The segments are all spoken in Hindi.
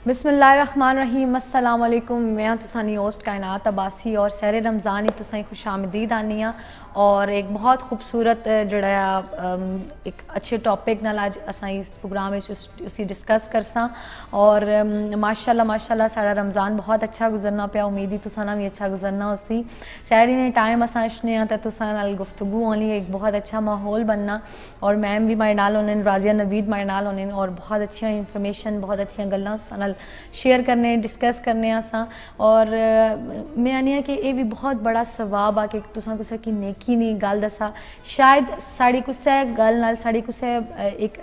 बिस्मिल्लाहिर्रहमानिर्रहीम, अस्सलाम वालेकुम। मैं तुसानी होस्ट कायनात अब्बासी और सैर रमज़ान ही तुसाई खुशामदीद आनी आ और एक बहुत खूबसूरत जड़ा एक अच्छे टॉपिक नाल अज असां इस प्रोग्राम में उसी डिस्कस करसा और माशाल्लाह माशाल्लाह सारा रमज़ान बहुत अच्छा गुजरना पाया। उम्मीद ही तुसाना भी अच्छा गुजरना उसकी सैरी ने टाइम असां अशने आ तुसा नाल गुफ्तगू होनी एक बहुत अच्छा माहौल बनना और मैम भी मारे नाल होने, राजिया नवीद मारे नाल होने और बहुत अच्छी इंफॉर्मेशन बहुत अच्छी गल्लां सानल शेयर करने डिस्कस करने असां और मैं आनी है कि ये भी बहुत बड़ा सवाब आ कि तुसा कुछ की नेकी नहीं गल दसा शायद साड़ी कुसै गल नाल साड़ी कुसै एक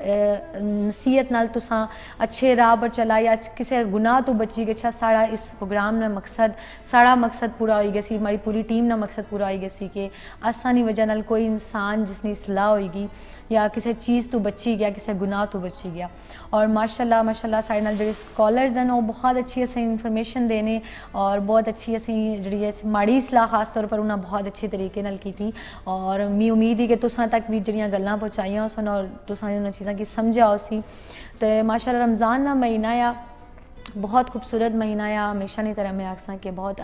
नसीहत नाल तुसा अच्छे राह पर चला या किसी गुनाह तो बची गया। साड़ा इस प्रोग्राम ना मकसद साड़ा मकसद पूरा हो गया सी, हमारी पूरी टीम ना मकसद पूरा हो गया सी कि आसानी वजह नाल कोई इंसान जिसने इसलाह होगी या किसी चीज़ तो बची गया किसी गुनाह तो बची गया। और माशाल्लाह माशाल्लाह साढ़े नाल जो स्कॉलर्स हैं वो बहुत अच्छी असें इंफॉर्मेशन देने और बहुत अच्छी असें जी माड़ी सलाह खास तौर पर उन्हें बहुत अच्छे तरीके नाल की थी और मी उम्मीद ही कि तुसां तक भी जड़ियाँ गल्लां पहुँचाइयां सन और तुसां उन्होंने चीज़ों की समझा उसी। तो माशाल्लाह रमज़ान का महीना या बहुत खूबसूरत महीना या हमेशा नहीं तरह मैं आखसा कि बहुत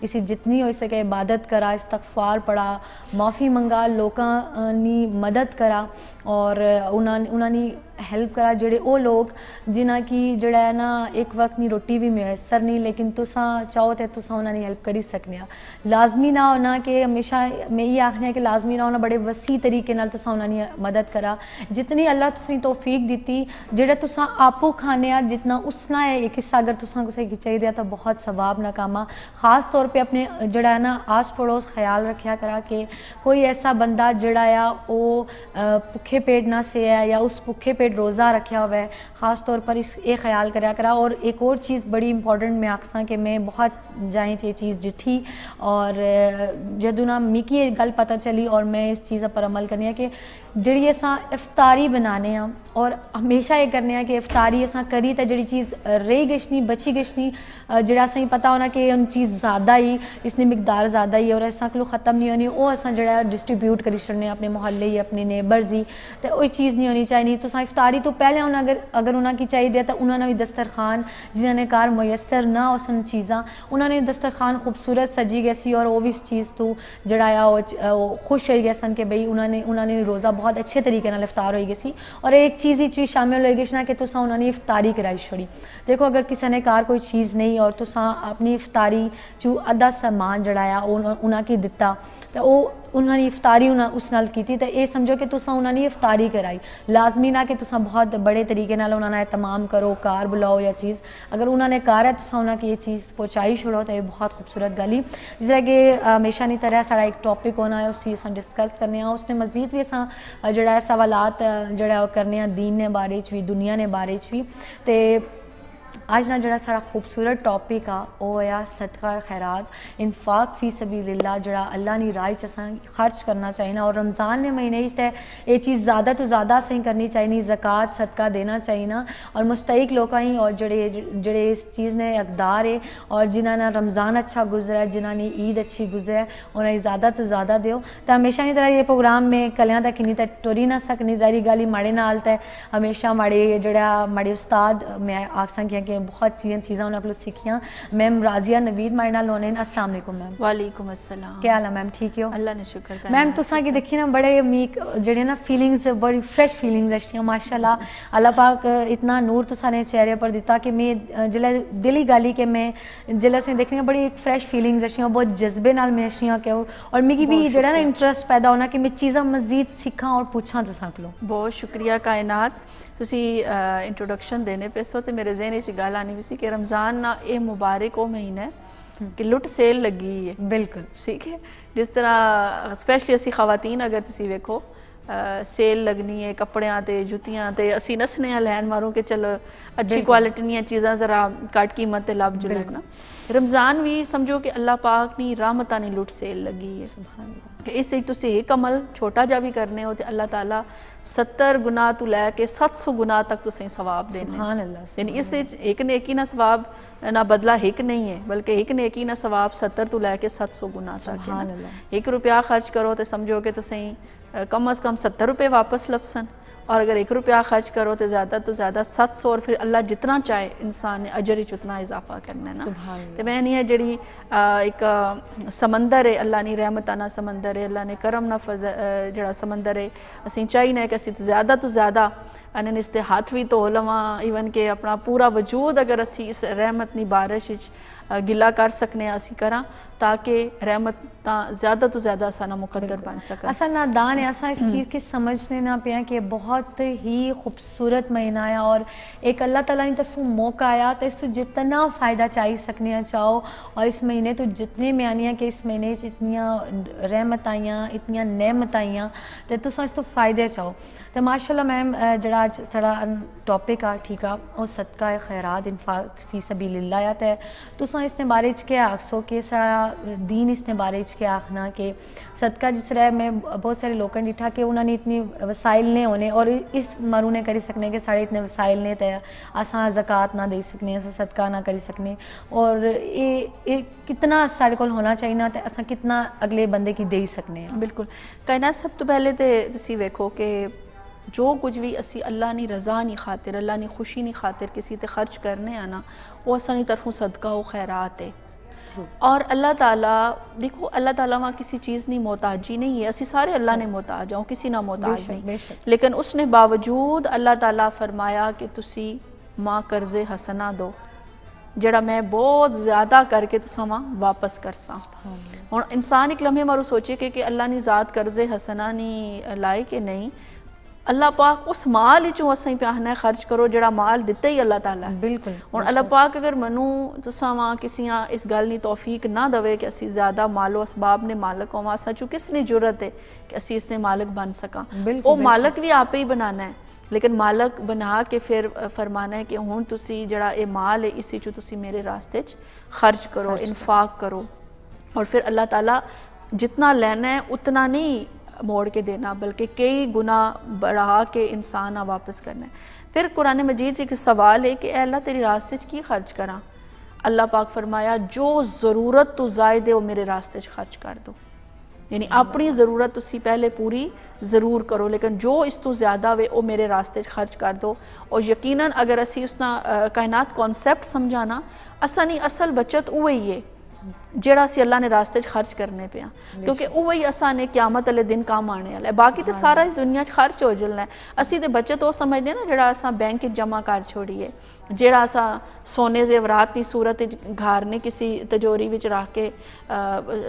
इसी जितनी हो सके इबादत करा, इस्तगफार पढ़ा, माफ़ी मंगा, लोगों नी मदद करा और उन्होंने हेल्प करा जेड़े वो लोग जिन्हें की जड़ा है ना एक वक्त नहीं रोटी भी मैसर नहीं लेकिन तुसा चाहो तो तुसा उन्होंने हेल्प करी सकने। लाजमी ना होना कि हमेशा मैं ये आखनी कि लाजमी ना होना बड़े वसी तरीके नाल तुसा उन्होंने मदद करा जितनी अल्लाह तुसें तौफीक दी जेड़ा तुसा आपू खाने जितना उसना है एक हिस्सा अगर तुसा कुछ की चाहिए तो बहुत सवाब ना कामा। ख़ास तौर पर अपने जड़ा है ना आस पड़ोस ख्याल रखा करा कि कोई ऐसा बंदा जड़ा या वो भुखे पेट ना से है या उस भुखे पेट रोज़ा रखा हुआ है ख़ास तौर पर इस ये ख्याल करा करा। और एक और चीज़ बड़ी इंपॉर्टेंट मैं आखसा कि मैं बहुत जाए ये चीज़ डिठी और जदों ना मिकी ये गल पता चली और मैं इस चीज़ पर अमल करनी है कि जी असा इफ्तारी बनाने और हमेशा ये करने कि इफ्तारी असा करी तो जी चीज़ रही गशनी बची गशनी जरा असें पता होना कि उन चीज़ ज़्यादा ही इसने मिकदार ज़्यादा ही और असा को ख़त्म नहीं होनी वो असा जरा डिस्ट्रीब्यूट करी छड़ने अपने मोहल्ले ही अपने नेबर्स ही तो वही चीज़ नहीं होनी चाहिए। तो इफ्तारी तो पहले उन्हें अगर उन्हें की चाहिए तो उन्होंने भी दस्तरखान जिन्होंने घर मुयसर ना हो सन चीज़ा उन्होंने दस्तरखान खूबसूरत सजी गई सी और वो भी इस चीज़ तो जड़ा वो खुश हो गए सन कि भाई उन्होंने रोज़ा बहुत अच्छे तरीके नाल इफ्तार हो गई सी। और एक चीज़ भी शामिल हो गई ना कि तुसा उन्होंने इफ्तारी कराई छोड़ी। देखो अगर किसी ने घर कोई चीज़ नहीं और तुसा अपनी इफ्तारी चू अद्धा समान जड़ाया उन्हें दिता तो वो उन्होंने इफ्तारी उस नाल की तो ये समझो कि तुसा उन्होंने इफ्तारी कराई। लाजमी ना कि तुसा बहुत बड़े तरीके नाल उन्होंने तमाम करो कार बुलाओ या चीज़ अगर उन्होंने कार है तुसा उन्हें ये चीज़ पहुँचाई छोड़ो तो ये बहुत खूबसूरत गल ही जिससे कि हमेशा नहीं तरह साड़ा एक टॉपिक होना है उस चीज़ डिस्कस करने उसने मजीद भी असा जड़ा सवालात जड़ा करने दीन ने बारे भी दुनिया ने बारे भी। तो आज ना जड़ा सारा खूबसूरत टॉपिक आ वो है सदका खैरात इन्फाक फ़ी सबीलिल्लाह जड़ा अल्लाह नी राह च असां खर्च करना चाहिए और रमज़ान ने महीने ये चीज़ ज़्यादा तो ज़्यादा सही करनी चाहिए ज़कात सदका देना चाहिए और मुस्तहिक लोग ही और जड़े इस चीज़ ने हकदार है और जिन्होंने रमज़ान अच्छा गुजरा है जिन्होंने ईद अच्छी गुजरा है उन्हें ज़्यादा तो ज़्यादा दो। तो हमेशा की तरह ये प्रोग्राम में कलियाँ तक नहीं तो टुरी ना सकनी जारी गल माड़े नाल तो हमेशा माड़े जड़ा माड़े उस्ताद मैं आख सकी कि बहुत चीज़ा उन्होंने सीखियाँ। मैम राजिया नवीद मारे नाल होने। अस्सलाम वालेकुम मैम। वालेकुम अस्सलाम। क्या हाल है मैम? ठीक हो? अल्लाह ने शुक्र मैम तुसा की देखी ना बड़े मीक जड़े ना फीलिंग्स बड़ी फ्रेश फीलिंग्स अच्छी माशाल्लाह अल्लाह पाक इतना नूर तुसा ने चेहरे पर दिता कि मैं जिले दिली गाली कि मैं जिले से देखनी बड़ी एक फ्रेश फीलिंग्स अच्छी बहुत जज्बे नाल मैं अच्छी कि और मिगी भी जड़ा ना इंटरेस्ट पैदा होना कि मैं चीज़ा मजीद सीखा और पूछा तुसा को। बहुत शुक्रिया कायनात तुसी इंट्रोडक्शन देने पे सो तो मेरे जहन च गल आनी भी सी कि रमज़ान ना ये मुबारक वो महीना है कि लुट सेल लगी है। बिल्कुल ठीक है जिस तरह स्पैशली असी खवातीन अगर तुसी वेखो सेल लगनी है कपड़ियां ते जुतियां ते असी नसने लैन मारूं कि चलो अच्छी क्वालिटी दी चीज़ां जरा घट कीमत ते लब जुलक ना। रमज़ान भी समझो कि अल्लाह पाक नी रहमतां नी लुट सेल लगी है कि इस तुसी एक अमल छोटा जा भी करने हो तो अल्लाह ताला 70 गुना तो लैके 700 गुना तक तुसें सवाब देने। यानी इस एक नेकी ना सवाब ना बदला एक नहीं है बल्कि एक नेकी ना सवाब 70 तो लैके 700 गुना तक। 1 रुपया खर्च करो तो समझो कि तुसें कम अज़ कम 70 रुपये वापस लपसन और अगर 1 रुपया खर्च करो तो ज़्यादा 700 और फिर अल्लाह जितना चाहे इंसान ने अजर ही उतना इजाफा करना है ना। तो मैं नहीं है जी एक समंदर है, अल्लाह ने रहमत ना समंदर है, अल्लाह ने करम ना जड़ा समंदर है, असीं चाहिए है कि असीं ज़्यादा तो ज़्यादा अन इसते हाथ भी धो लवां, ईवन के अपना पूरा वजूद अगर असी इस रहमत नी बारिश गिला कर सकने असी करा ताकि रहमत ज़्यादा तो ज़्यादा असा मुकद्दर बन सके। असा नादान है, असा इस चीज़ की समझने ना पिया कि बहुत ही खूबसूरत महीना आया और एक अल्लाह ताला की तरफ मौका आया तो इस जितना फ़ायदा चाह सकने चाहो और इस महीने तो जितने में आनी कि इस महीने इतनियाँ रहमत आईयां, इतनियाँ नेमत आईयां तो तुस इस तो फ़ायदे चाहो। तो माशाल्लाह मैम जड़ा अज साढ़ा टॉपिक आ ठीक आ और सदका खैरात इन्फाक फी सबीलिल्लाह है तुस इसने बारे च क्या आखसो कि सारा दीन इसने बारे च क्या आखना कि सदका जिस तरह मैं बहुत सारे लोगों ने दिखा कि उन्होंने इतनी वसाइल ने होने और इस मरू ने करी सकने कि साढ़े इतने वसाइल ने तो असा ज़कात ना दे सकने, असा सदका ना करी सकने और ये कितना साढ़े को होना चाहिए ना तो असा कितना अगले बंदे की दे सकने। बिल्कुल कहना सब तो पहले तो तुसी वेखो कि जो कुछ भी असी अल्लाह नी रज़ा नी खातिर, अल्लाह नी खुशी नी खातिर किसी ते खर्च करने आना वो असा नी तरफों सदका व खैरात है। और अल्लाह ताला देखो अल्लाह ताला वहाँ किसी चीज़ नहीं मोहताजी नहीं है, असी सारे अल्लाह ने मोहताज हो, किसी ना मोहताज नहीं, लेकिन उसने बावजूद अल्लाह ताला फरमाया कि तुसी माँ कर्जे हसना दो जड़ा मैं बहुत ज़्यादा करके तुसा वहाँ वापस करसा। हुण इंसान एक लम्हे मारू सोचे कि अल्लाह ने ज़ात कर्जे हसना नहीं लाए कि नहीं, अल्लाह पाक उस माल चों असीं प्याहना खर्च करो जड़ा माल दिता ही अल्लाह ताला है। बिल्कुल हुण अल्लाह पाक अगर मनु तुसा वहाँ किसी इस गल की तौफीक ना दवे कि असी ज़्यादा मालो असबाब ने मालक होवां, असा चो किसने जरूरत है कि असी इसने मालक बन सका, वो मालक भी आपे ही बनाना है, लेकिन मालक बना के फिर फरमाना है कि हुण तुसी जड़ा ये माल है इसी चो तुसी मेरे रास्ते च खर्च करो, इन्फाक करो और फिर अल्लाह ताला जितना लेना है उतना नहीं मोड़ के देना बल्कि कई गुना बढ़ा के इंसान वापस करना है। फिर कुरान मजीद एक सवाल है कि अल्लाह तेरे रास्ते की खर्च करा, अल्लाह पाक फरमाया जो ज़रूरत तो ज़ायद है वो मेरे रास्ते खर्च कर दो, यानी अपनी ज़रूरत तुसी पहले पूरी ज़रूर करो लेकिन जो इस तो ज़्यादा वे वो मेरे रास्ते खर्च कर दो। और यकीनन अगर असी उसना कायनात कॉन्सैप्ट समझाना असा नहीं असल बचत वही है जेड़ा असी अल्लाह ने रास्ते खर्च करने पे, क्योंकि वही असा ने क्यामत वाले दिन काम आने वाला है, बाकी तो सारा इस दुनिया खर्च हो जलना है। असी तो बचत वो समझते ना जड़ा असा बैंक जमा कर छोड़िए, जेड़ा असा सोने जेवरात की सूरत घर ने किसी तिजोरी विच रख के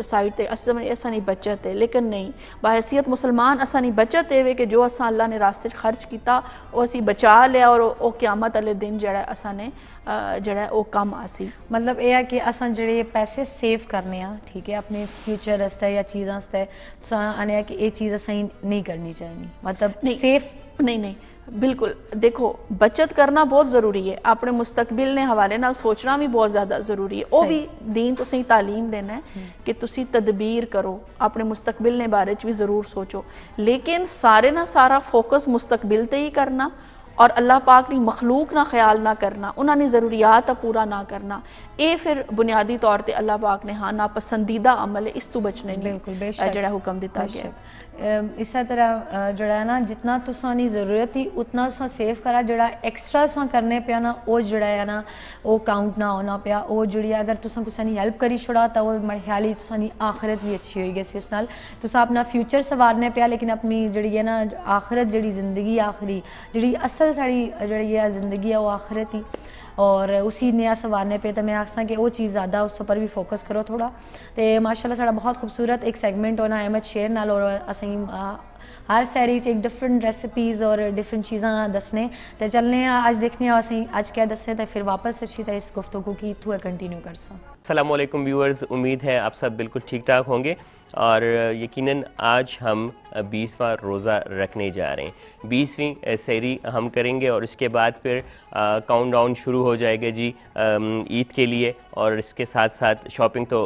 साइड ते असा नहीं बचत है, लेकिन नहीं बहैसियत मुसलमान असा नहीं बचत है कि जो असा अल्लाह ने रास्ते खर्च किया वो असी बचा लिया और वो क्यामत वाले दिन जड़ा असा ने जड़ा वो कम आसी। मतलब यह है कि असा जेडे पैसे सेव करने ठीक है अपने फ्यूचर आस्ते या चीज़ आस्ते आने कि ये चीज़ असें नहीं करनी चाहिए, मतलब नहीं, सेफ नहीं बिल्कुल देखो बचत करना बहुत ज़रूरी है, अपने मुस्तकबिल ने हवाले नाल सोचना भी बहुत ज़्यादा ज़रूरी है, वो भी दीन तुसीं तालीम देना है कि तुसी तदबीर करो, अपने मुस्तकबिल ने बारे च भी ज़रूर सोचो, लेकिन सारे ना सारा फोकस मुस्तकबिल ते ही करना और अल्लाह पाक की मखलूक ना ख्याल ना करना, उन्होंने ज़रूरियात पूरा ना करना, ये फिर बुनियादी तौर पर अल्लाह पाक ने हाँ नापसंदीदा अमल है, इस तो बचने नहीं जड़ा हुक्म दिता गया। इस तरह जड़ा ना जितना तुसानी ज़रूरत थी उतना तुसा सेव करा, जड़ा एक्स्ट्रा तुसा करने पे ना वो जड़ा है ना वो काउंट ना होना पिया, वो जुड़ी अगर तुसा कुछ हेल्प करी छोड़ा तो वो मेरे ख्याल तुसानी आखिरत भी अच्छी होगी सी उस नाल तुसा अपना फ्यूचर संवारने पिया, लेकिन अपनी जड़ी है ना आखिरत जड़ी जिंदगी आखिरी जड़ी असल साड़ी जड़ी है जिंदगी है वो आखिरत ही और उसी नया संवारने पे तो मैं आखसा कि वो चीज़ ज़्यादा उस पर भी फोकस करो थोड़ा। तो माशाल्लाह साड़ा बहुत खूबसूरत एक सेगमेंट होना अहमद शेर नाल और असीं हर सैरी एक डिफरेंट रेसिपीज़ और डिफरेंट चीज़ा दसने तो चलने आज देखने असीं आज क्या दसने तो फिर वापस अच्छी तो इस गुफ्तगू की इत्थू कंटिन्यू कर सा। अस्सलाम वालेकुम व्यूअर्स, उम्मीद है आप सब बिल्कुल ठीक ठाक होंगे और यकीनन आज हम 20वां रोज़ा रखने जा रहे हैं। 20वीं सहरी हम करेंगे और इसके बाद फिर काउंटडाउन शुरू हो जाएगा जी ईद के लिए और इसके साथ साथ शॉपिंग तो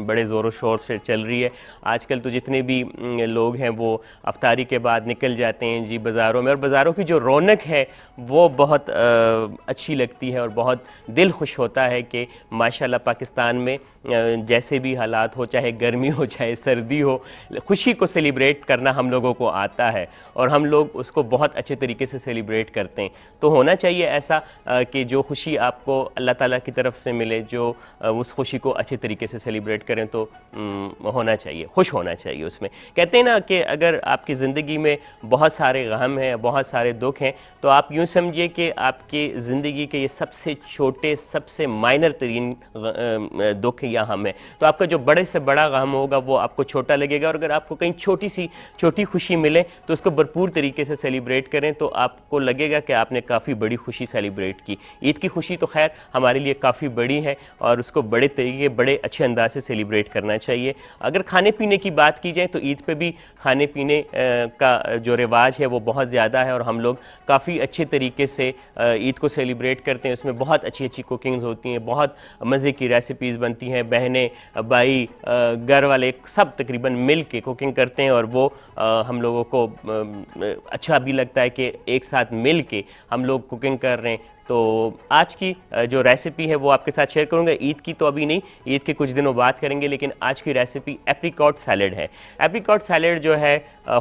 बड़े ज़ोरों शोर से चल रही है। आजकल तो जितने भी लोग हैं वो अफ्तारी के बाद निकल जाते हैं जी बाज़ारों में और बाज़ारों की जो रौनक है वो बहुत अच्छी लगती है और बहुत दिल खुश होता है कि माशाल्लाह पाकिस्तान में जैसे भी हालात हो, चाहे गर्मी हो चाहे सर्दी हेल्दी हो। खुशी को सेलिब्रेट करना हम लोगों को आता है और हम लोग उसको बहुत अच्छे तरीके से सेलिब्रेट करते हैं। तो होना चाहिए ऐसा कि जो खुशी आपको अल्लाह ताला की तरफ से मिले, जो उस खुशी को अच्छे तरीके से सेलिब्रेट करें, तो होना चाहिए, खुश होना चाहिए उसमें। कहते हैं ना कि अगर आपकी ज़िंदगी में बहुत सारे गम हैं, बहुत सारे दुख हैं, तो आप यूँ समझिए कि आपकी ज़िंदगी के ये सबसे छोटे, सबसे माइनर तरीन दुख या हम है। तो आपका जो बड़े से बड़ा गम होगा वो आपको छोटा लगेगा, और अगर आपको कहीं छोटी खुशी मिले तो उसको भरपूर तरीके से सेलिब्रेट करें, तो आपको लगेगा कि आपने काफ़ी बड़ी खुशी सेलिब्रेट की। ईद की खुशी तो खैर हमारे लिए काफ़ी बड़ी है और उसको बड़े तरीके, बड़े अच्छे अंदाज से सेलिब्रेट करना चाहिए। अगर खाने पीने की बात की जाए तो ईद पे भी खाने पीने का जो रिवाज है वो बहुत ज़्यादा है और हम लोग काफ़ी अच्छे तरीके से ईद को सेलिब्रेट करते हैं। उसमें बहुत अच्छी अच्छी कुकिंग्स होती हैं, बहुत मज़े की रेसिपीज़ बनती हैं, बहनें, भाई, घर वाले सब तकरीबन मिल के कुकिंग करते हैं और वो हम लोगों को अच्छा भी लगता है कि एक साथ मिल के हम लोग कुकिंग कर रहे हैं। तो आज की जो रेसिपी है वो आपके साथ शेयर करूंगा। ईद की तो अभी नहीं, ईद के कुछ दिनों बाद करेंगे, लेकिन आज की रेसिपी एप्रिकॉट सैलेड है। एप्रिकॉट सैलेड जो है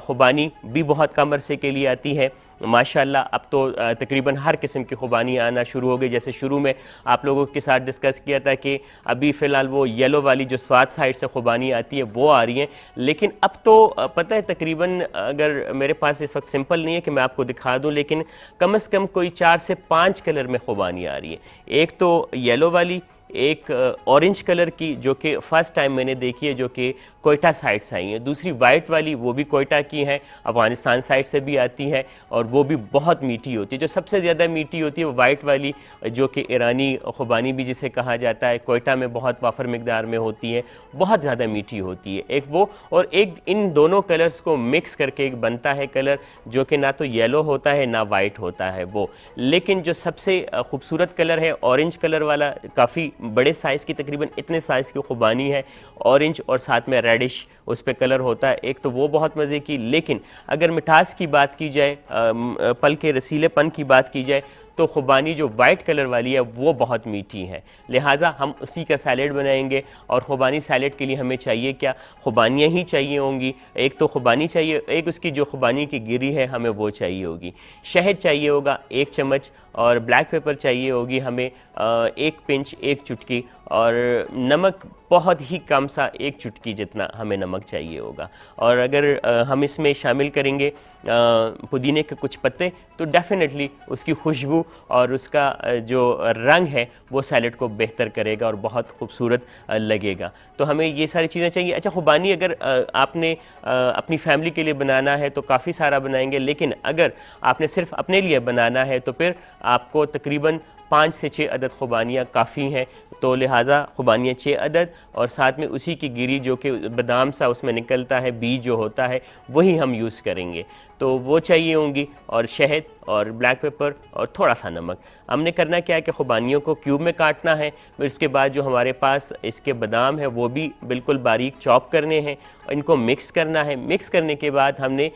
खुबानी भी बहुत कम अरसे के लिए आती है माशाल्लाह। अब तो तकरीबन हर किस्म की खुबानी आना शुरू हो गई। जैसे शुरू में आप लोगों के साथ डिस्कस किया था कि अभी फ़िलहाल वो येलो वाली जो स्वाद साइड से खुबानी आती है वो आ रही है, लेकिन अब तो पता है तकरीबन, अगर मेरे पास इस वक्त सिंपल नहीं है कि मैं आपको दिखा दूं, लेकिन कम से कम कोई 4 से 5 कलर में खुबानी आ रही है। एक तो येलो वाली, एक ऑरेंज कलर की जो कि फ़र्स्ट टाइम मैंने देखी है, जो कि कोयटा साइड से आई है। दूसरी वाइट वाली, वो भी कोयटा की है, अफ़गानिस्तान साइड से भी आती है और वो भी बहुत मीठी होती है। जो सबसे ज़्यादा मीठी होती है वो वाइट वाली, जो कि ईरानी खुबानी भी जिसे कहा जाता है, कोयटा में बहुत वाफर मकदार में होती है, बहुत ज़्यादा मीठी होती है। एक वो, और एक इन दोनों कलर्स को मिक्स करके एक बनता है कलर जो कि ना तो येलो होता है ना वाइट होता है वो, लेकिन जो सबसे खूबसूरत कलर है ऑरेंज कलर वाला, काफ़ी बड़े साइज़ की, तकरीबन इतने साइज़ की खुबानी है, ऑरेंज और साथ में रेडिश उस पर कलर होता है। एक तो वो बहुत मज़े की, लेकिन अगर मिठास की बात की जाए, पल के रसीलेपन की बात की जाए, तो खुबानी जो वाइट कलर वाली है वो बहुत मीठी है। लिहाजा हम उसी का सैलेड बनाएंगे। और खुबानी सैलेड के लिए हमें चाहिए क्या, खुबानियाँ ही चाहिए होंगी। एक तो खुबानी चाहिए, एक उसकी जो खुबानी की गिरी है हमें वो चाहिए होगी, शहद चाहिए होगा 1 चम्मच, और ब्लैक पेपर चाहिए होगी हमें 1 पिंच, 1 चुटकी, और नमक बहुत ही कम सा 1 चुटकी जितना हमें नमक चाहिए होगा। और अगर हम इसमें शामिल करेंगे पुदीने के कुछ पत्ते, तो डेफिनेटली उसकी खुशबू और उसका जो रंग है वो सैलेड को बेहतर करेगा और बहुत खूबसूरत लगेगा। तो हमें ये सारी चीज़ें चाहिए। अच्छा, खुबानी अगर आपने अपनी फैमिली के लिए बनाना है तो काफ़ी सारा बनाएंगे, लेकिन अगर आपने सिर्फ अपने लिए बनाना है तो फिर आपको तकरीबन 5 से 6 अदद खुबानियाँ काफ़ी हैं। तो लिहाजा खुबानियाँ 6 अदद, और साथ में उसी की गिरी जो कि बादाम सा उसमें निकलता है, बीज जो होता है वही हम यूज़ करेंगे, तो वो चाहिए होंगी, और शहद और ब्लैक पेपर और थोड़ा सा नमक। हमने करना क्या है कि खुबानियों को क्यूब में काटना है, फिर उसके बाद जो हमारे पास इसके बादाम है वो भी बिल्कुल बारीक चॉप करने हैं, इनको मिक्स करना है। मिक्स करने के बाद हमने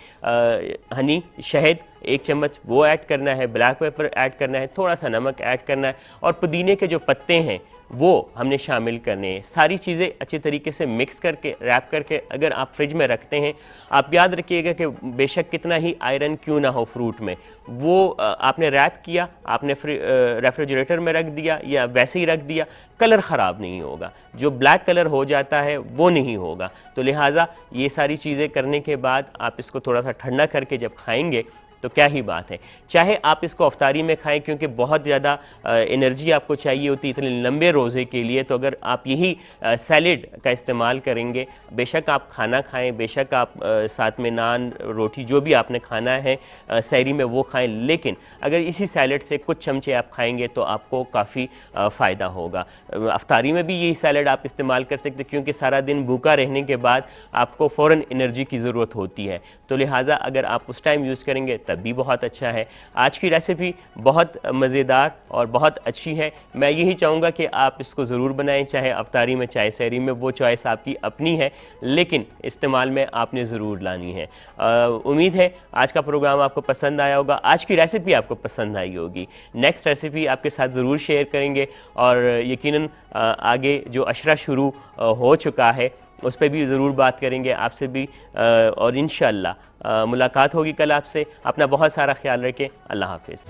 हनी, शहद 1 चम्मच वो ऐड करना है, ब्लैक पेपर ऐड करना है, थोड़ा सा नमक ऐड करना है, और पुदीने के जो पत्ते हैं वो हमने शामिल करने हैं। सारी चीज़ें अच्छे तरीके से मिक्स करके, रैप करके अगर आप फ्रिज में रखते हैं, आप याद रखिएगा कि बेशक कितना ही आयरन क्यों ना हो फ्रूट में, वो आपने रैप किया, आपने रेफ्रिजरेटर में रख दिया या वैसे ही रख दिया, कलर ख़राब नहीं होगा। जो ब्लैक कलर हो जाता है वो नहीं होगा। तो लिहाजा ये सारी चीज़ें करने के बाद आप इसको थोड़ा सा ठंडा करके जब खाएंगे तो क्या ही बात है। चाहे आप इसको अफ्तारी में खाएं, क्योंकि बहुत ज़्यादा एनर्जी आपको चाहिए होती है इतने लंबे रोज़े के लिए, तो अगर आप यही सैलेड का इस्तेमाल करेंगे, बेशक आप खाना खाएं, बेशक आप साथ में नान, रोटी, जो भी आपने खाना है सहरी में वो खाएं, लेकिन अगर इसी सैलेड से कुछ चमचे आप खाएंगे तो आपको काफ़ी फ़ायदा होगा। अफ्तारी में भी यही सैलेड आप इस्तेमाल कर सकते, क्योंकि सारा दिन भूखा रहने के बाद आपको फ़ौरन एनर्जी की ज़रूरत होती है, तो लिहाजा अगर आप उस टाइम यूज़ करेंगे तब भी बहुत अच्छा है। आज की रेसिपी बहुत मज़ेदार और बहुत अच्छी है। मैं यही चाहूँगा कि आप इसको ज़रूर बनाएं, चाहे अफ्तारी में चाहे सहरी में, वो चॉइस आपकी अपनी है, लेकिन इस्तेमाल में आपने ज़रूर लानी है। उम्मीद है आज का प्रोग्राम आपको पसंद आया होगा, आज की रेसिपी आपको पसंद आई होगी। नेक्स्ट रेसिपी आपके साथ ज़रूर शेयर करेंगे, और यकीनन आगे जो अशरा शुरू हो चुका है उस पर भी ज़रूर बात करेंगे आपसे भी, और इंशाअल्लाह मुलाकात होगी कल आपसे। अपना बहुत सारा ख्याल रखें। अल्लाह हाफिज़।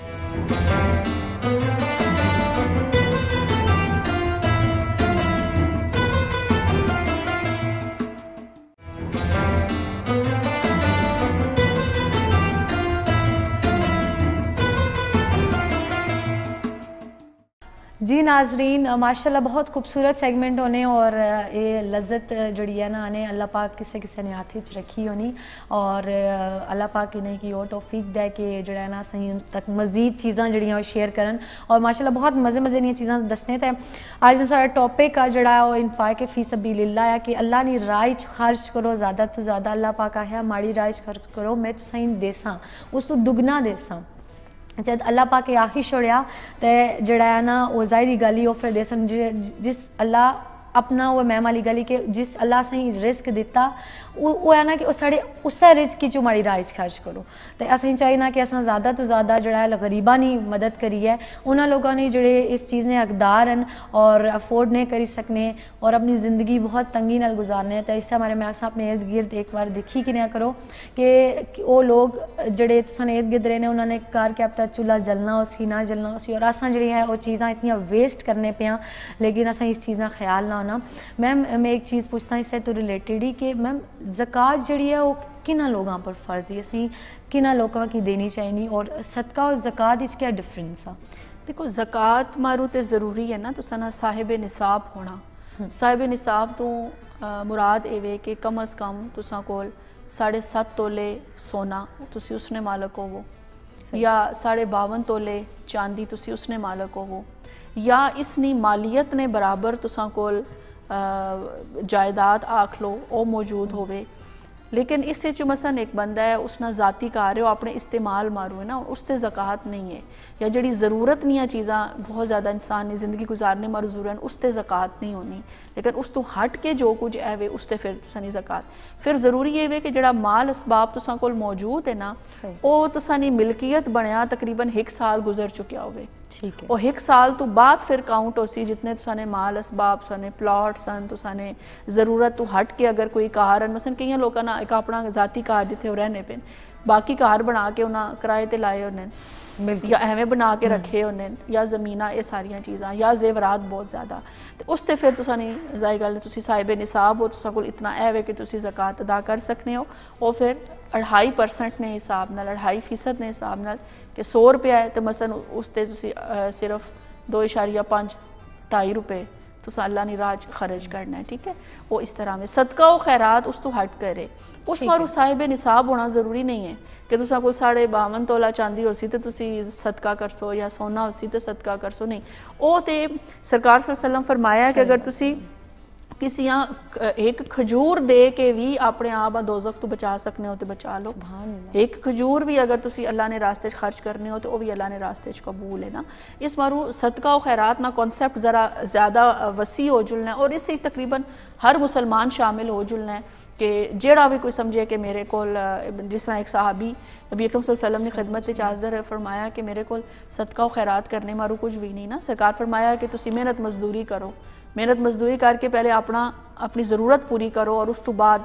जी नाजरीन, माशाल्लाह बहुत खूबसूरत सेगमेंट होने और ये लज्जत जड़ी है ना आने अल्लाह पाक किसे किसे ने हाथ च रखी होनी और अल्लाह पाक इन्हें की और तौफीक दे कि जड़ा है ना सही तक मजीद चीज़ां जड़ियां शेयर करन और माशाल्लाह बहुत मज़े मज़े दियां चीज़ां दसने ते। अज सारा टॉपिक आ जड़ा है इन्फाक फ़ी सबीलिल्लाह है कि अल्लाह नी राह च खर्च करो ज़्यादा तो ज़्यादा। अल्लाह पाक आया माड़ी राह च खर्च करो मैं तुसें देसां उस तो दुगना देसां। जब अल्लाह पाक आखी छोड़िया तो जड़ा है ना वो जाहिरी गल ही फिर देसन जिस अल्लाह अपना वो मैम वाली गली के जिस अल्लाह सही रिस्क दिता वो है ना कि साढ़े उस रिस्क की जो माड़ी राह खर्च करो। तो असें चाहिए ना कि अस ज़्यादा तो ज़्यादा जड़ा है गरीबा की मदद करिए उन्होंने लोगों ने जोड़े इस चीज़ ने हकदार हैं और अफोर्ड नहीं करी सकने और अपनी ज़िंदगी बहुत तंगी नाल गुजारने। तो इससे हमारे मैं अपने इर्द गिर्द एक बार देखी कि नहीं करो कि वो लोग जड़े तुसाने इर्द गिर्द रहे ने उन्होंने घर के अब तक चूल्हा जलना उसी ना जलना उसी और असा जी है वो चीज़ा इतनी वेस्ट करने पे लेकिन असा इस चीज़ का ख्याल ना होना। मैम मैं एक चीज़ पूछता इससे तो रिलेटेड ही कि मैम ज़कात जड़ी है वो किना लोगों पर फ़र्ज है सही किना लोगों की देनी चाहिए और सदका और ज़कात इस क्या डिफरेंस है? देखो ज़कात मारू तो ज़रूरी है ना तो सना साहिब निसाब होना। साहिब निसाब तो मुराद एवे कि कम अज़ कम तुसा कोल 7.5 तोले सोना तुसी उसने मालक होवो या 52 तोले चांदी तुसी उसने मालक होवो या इसनी मालियत ने बराबर तुसा कोल जायदाद आख लो वो मौजूद होवे। लेकिन इससे जो मसन एक बंदा है उसना ज़ाती कार है वो अपने इस्तेमाल मारू है ना उसते ज़कात नहीं है या जड़ी ज़रूरत नहीं चीज़ा बहुत ज़्यादा इंसान ने ज़िंदगी गुजारने मारू ज़रूरत उसते ज़कात नहीं होनी। लेकिन उस तो हट के जो कुछ है वे उसते फिर तुसानी ज़कात। फिर ज़रूरी ये वे कि जड़ा माल असबाब तुसा कोल मौजूद है ना वो तुसानी मिल्कियत बनया तकरीबन 1 साल गुजर चुकिया होवे। ठीक है। और 1 साल तो बाद फिर काउंट हो सी जितने तुसाने माल असबाब तुसाने प्लॉट सन तुसाने ज़रूरत तो हट के अगर कोई कार मसन कई लोगों ना एक अपना ज़ाती कार जिथे रहने पे बाकी कार बना के उन्हें किराए ते लाए उन्हें या एवें बना के रखे उन्हें या ज़मीना ये सारिया चीज़ा या जेवरात बहुत ज़्यादा तो उसते फिर तुसानी जाहिर गल तुसी साहिब निसाब हो तुसा कोल इतना है कि तुसी ज़कात अदा कर सकते हो और फिर 2.5% ने हिसाब नाल 2.5% ने हिसाब नाल कि 100 रुपया है तो मसन उसते तुसी सिर्फ 2.5 रुपये तुसा अल्लाह नी राह खर्च करना है। ठीक है वो इस तरह में सदका व खैरात उस तो हट करे उस मारू साहिब निसाब होना ज़रूरी नहीं है कि तुसा कोई 52 तोला चांदी हो सी तो तुसी सदका कर सो या सोना हो सी तो सदका कर सो नहीं। वो तो सरकार सल्लल्लाहु अलैहि वसल्लम फरमाया कि अगर तुसी किसी एक खजूर दे के भी अपने आप दोज़ख तो बचा सकने हो तो बचा लो। एक खजूर भी अगर तुसी अल्लाह ने रास्ते खर्च करने हो तो वो भी अल्लाह ने रास्ते कबूल है ना। इस मारू सदका और खैरात ना कॉन्सेप्ट ज़रा ज़्यादा वसी हो जुलना है और इससे तकरीबन हर मुसलमान शामिल हो जुलना है कि जेड़ा भी कोई समझे कि मेरे को जिस तरह एक सहाबी नबी अकरम सल्लल्लाहु अलैहि वसल्लम ने खिदमत हाज़िर फरमाया कि मेरे को सदका और खैरात करने मारू कुछ भी नहीं ना। सरकार फरमाया कि तुसी मेहनत मजदूरी करो मेहनत मजदूरी करके पहले अपनी ज़रूरत पूरी करो और उस तो बाद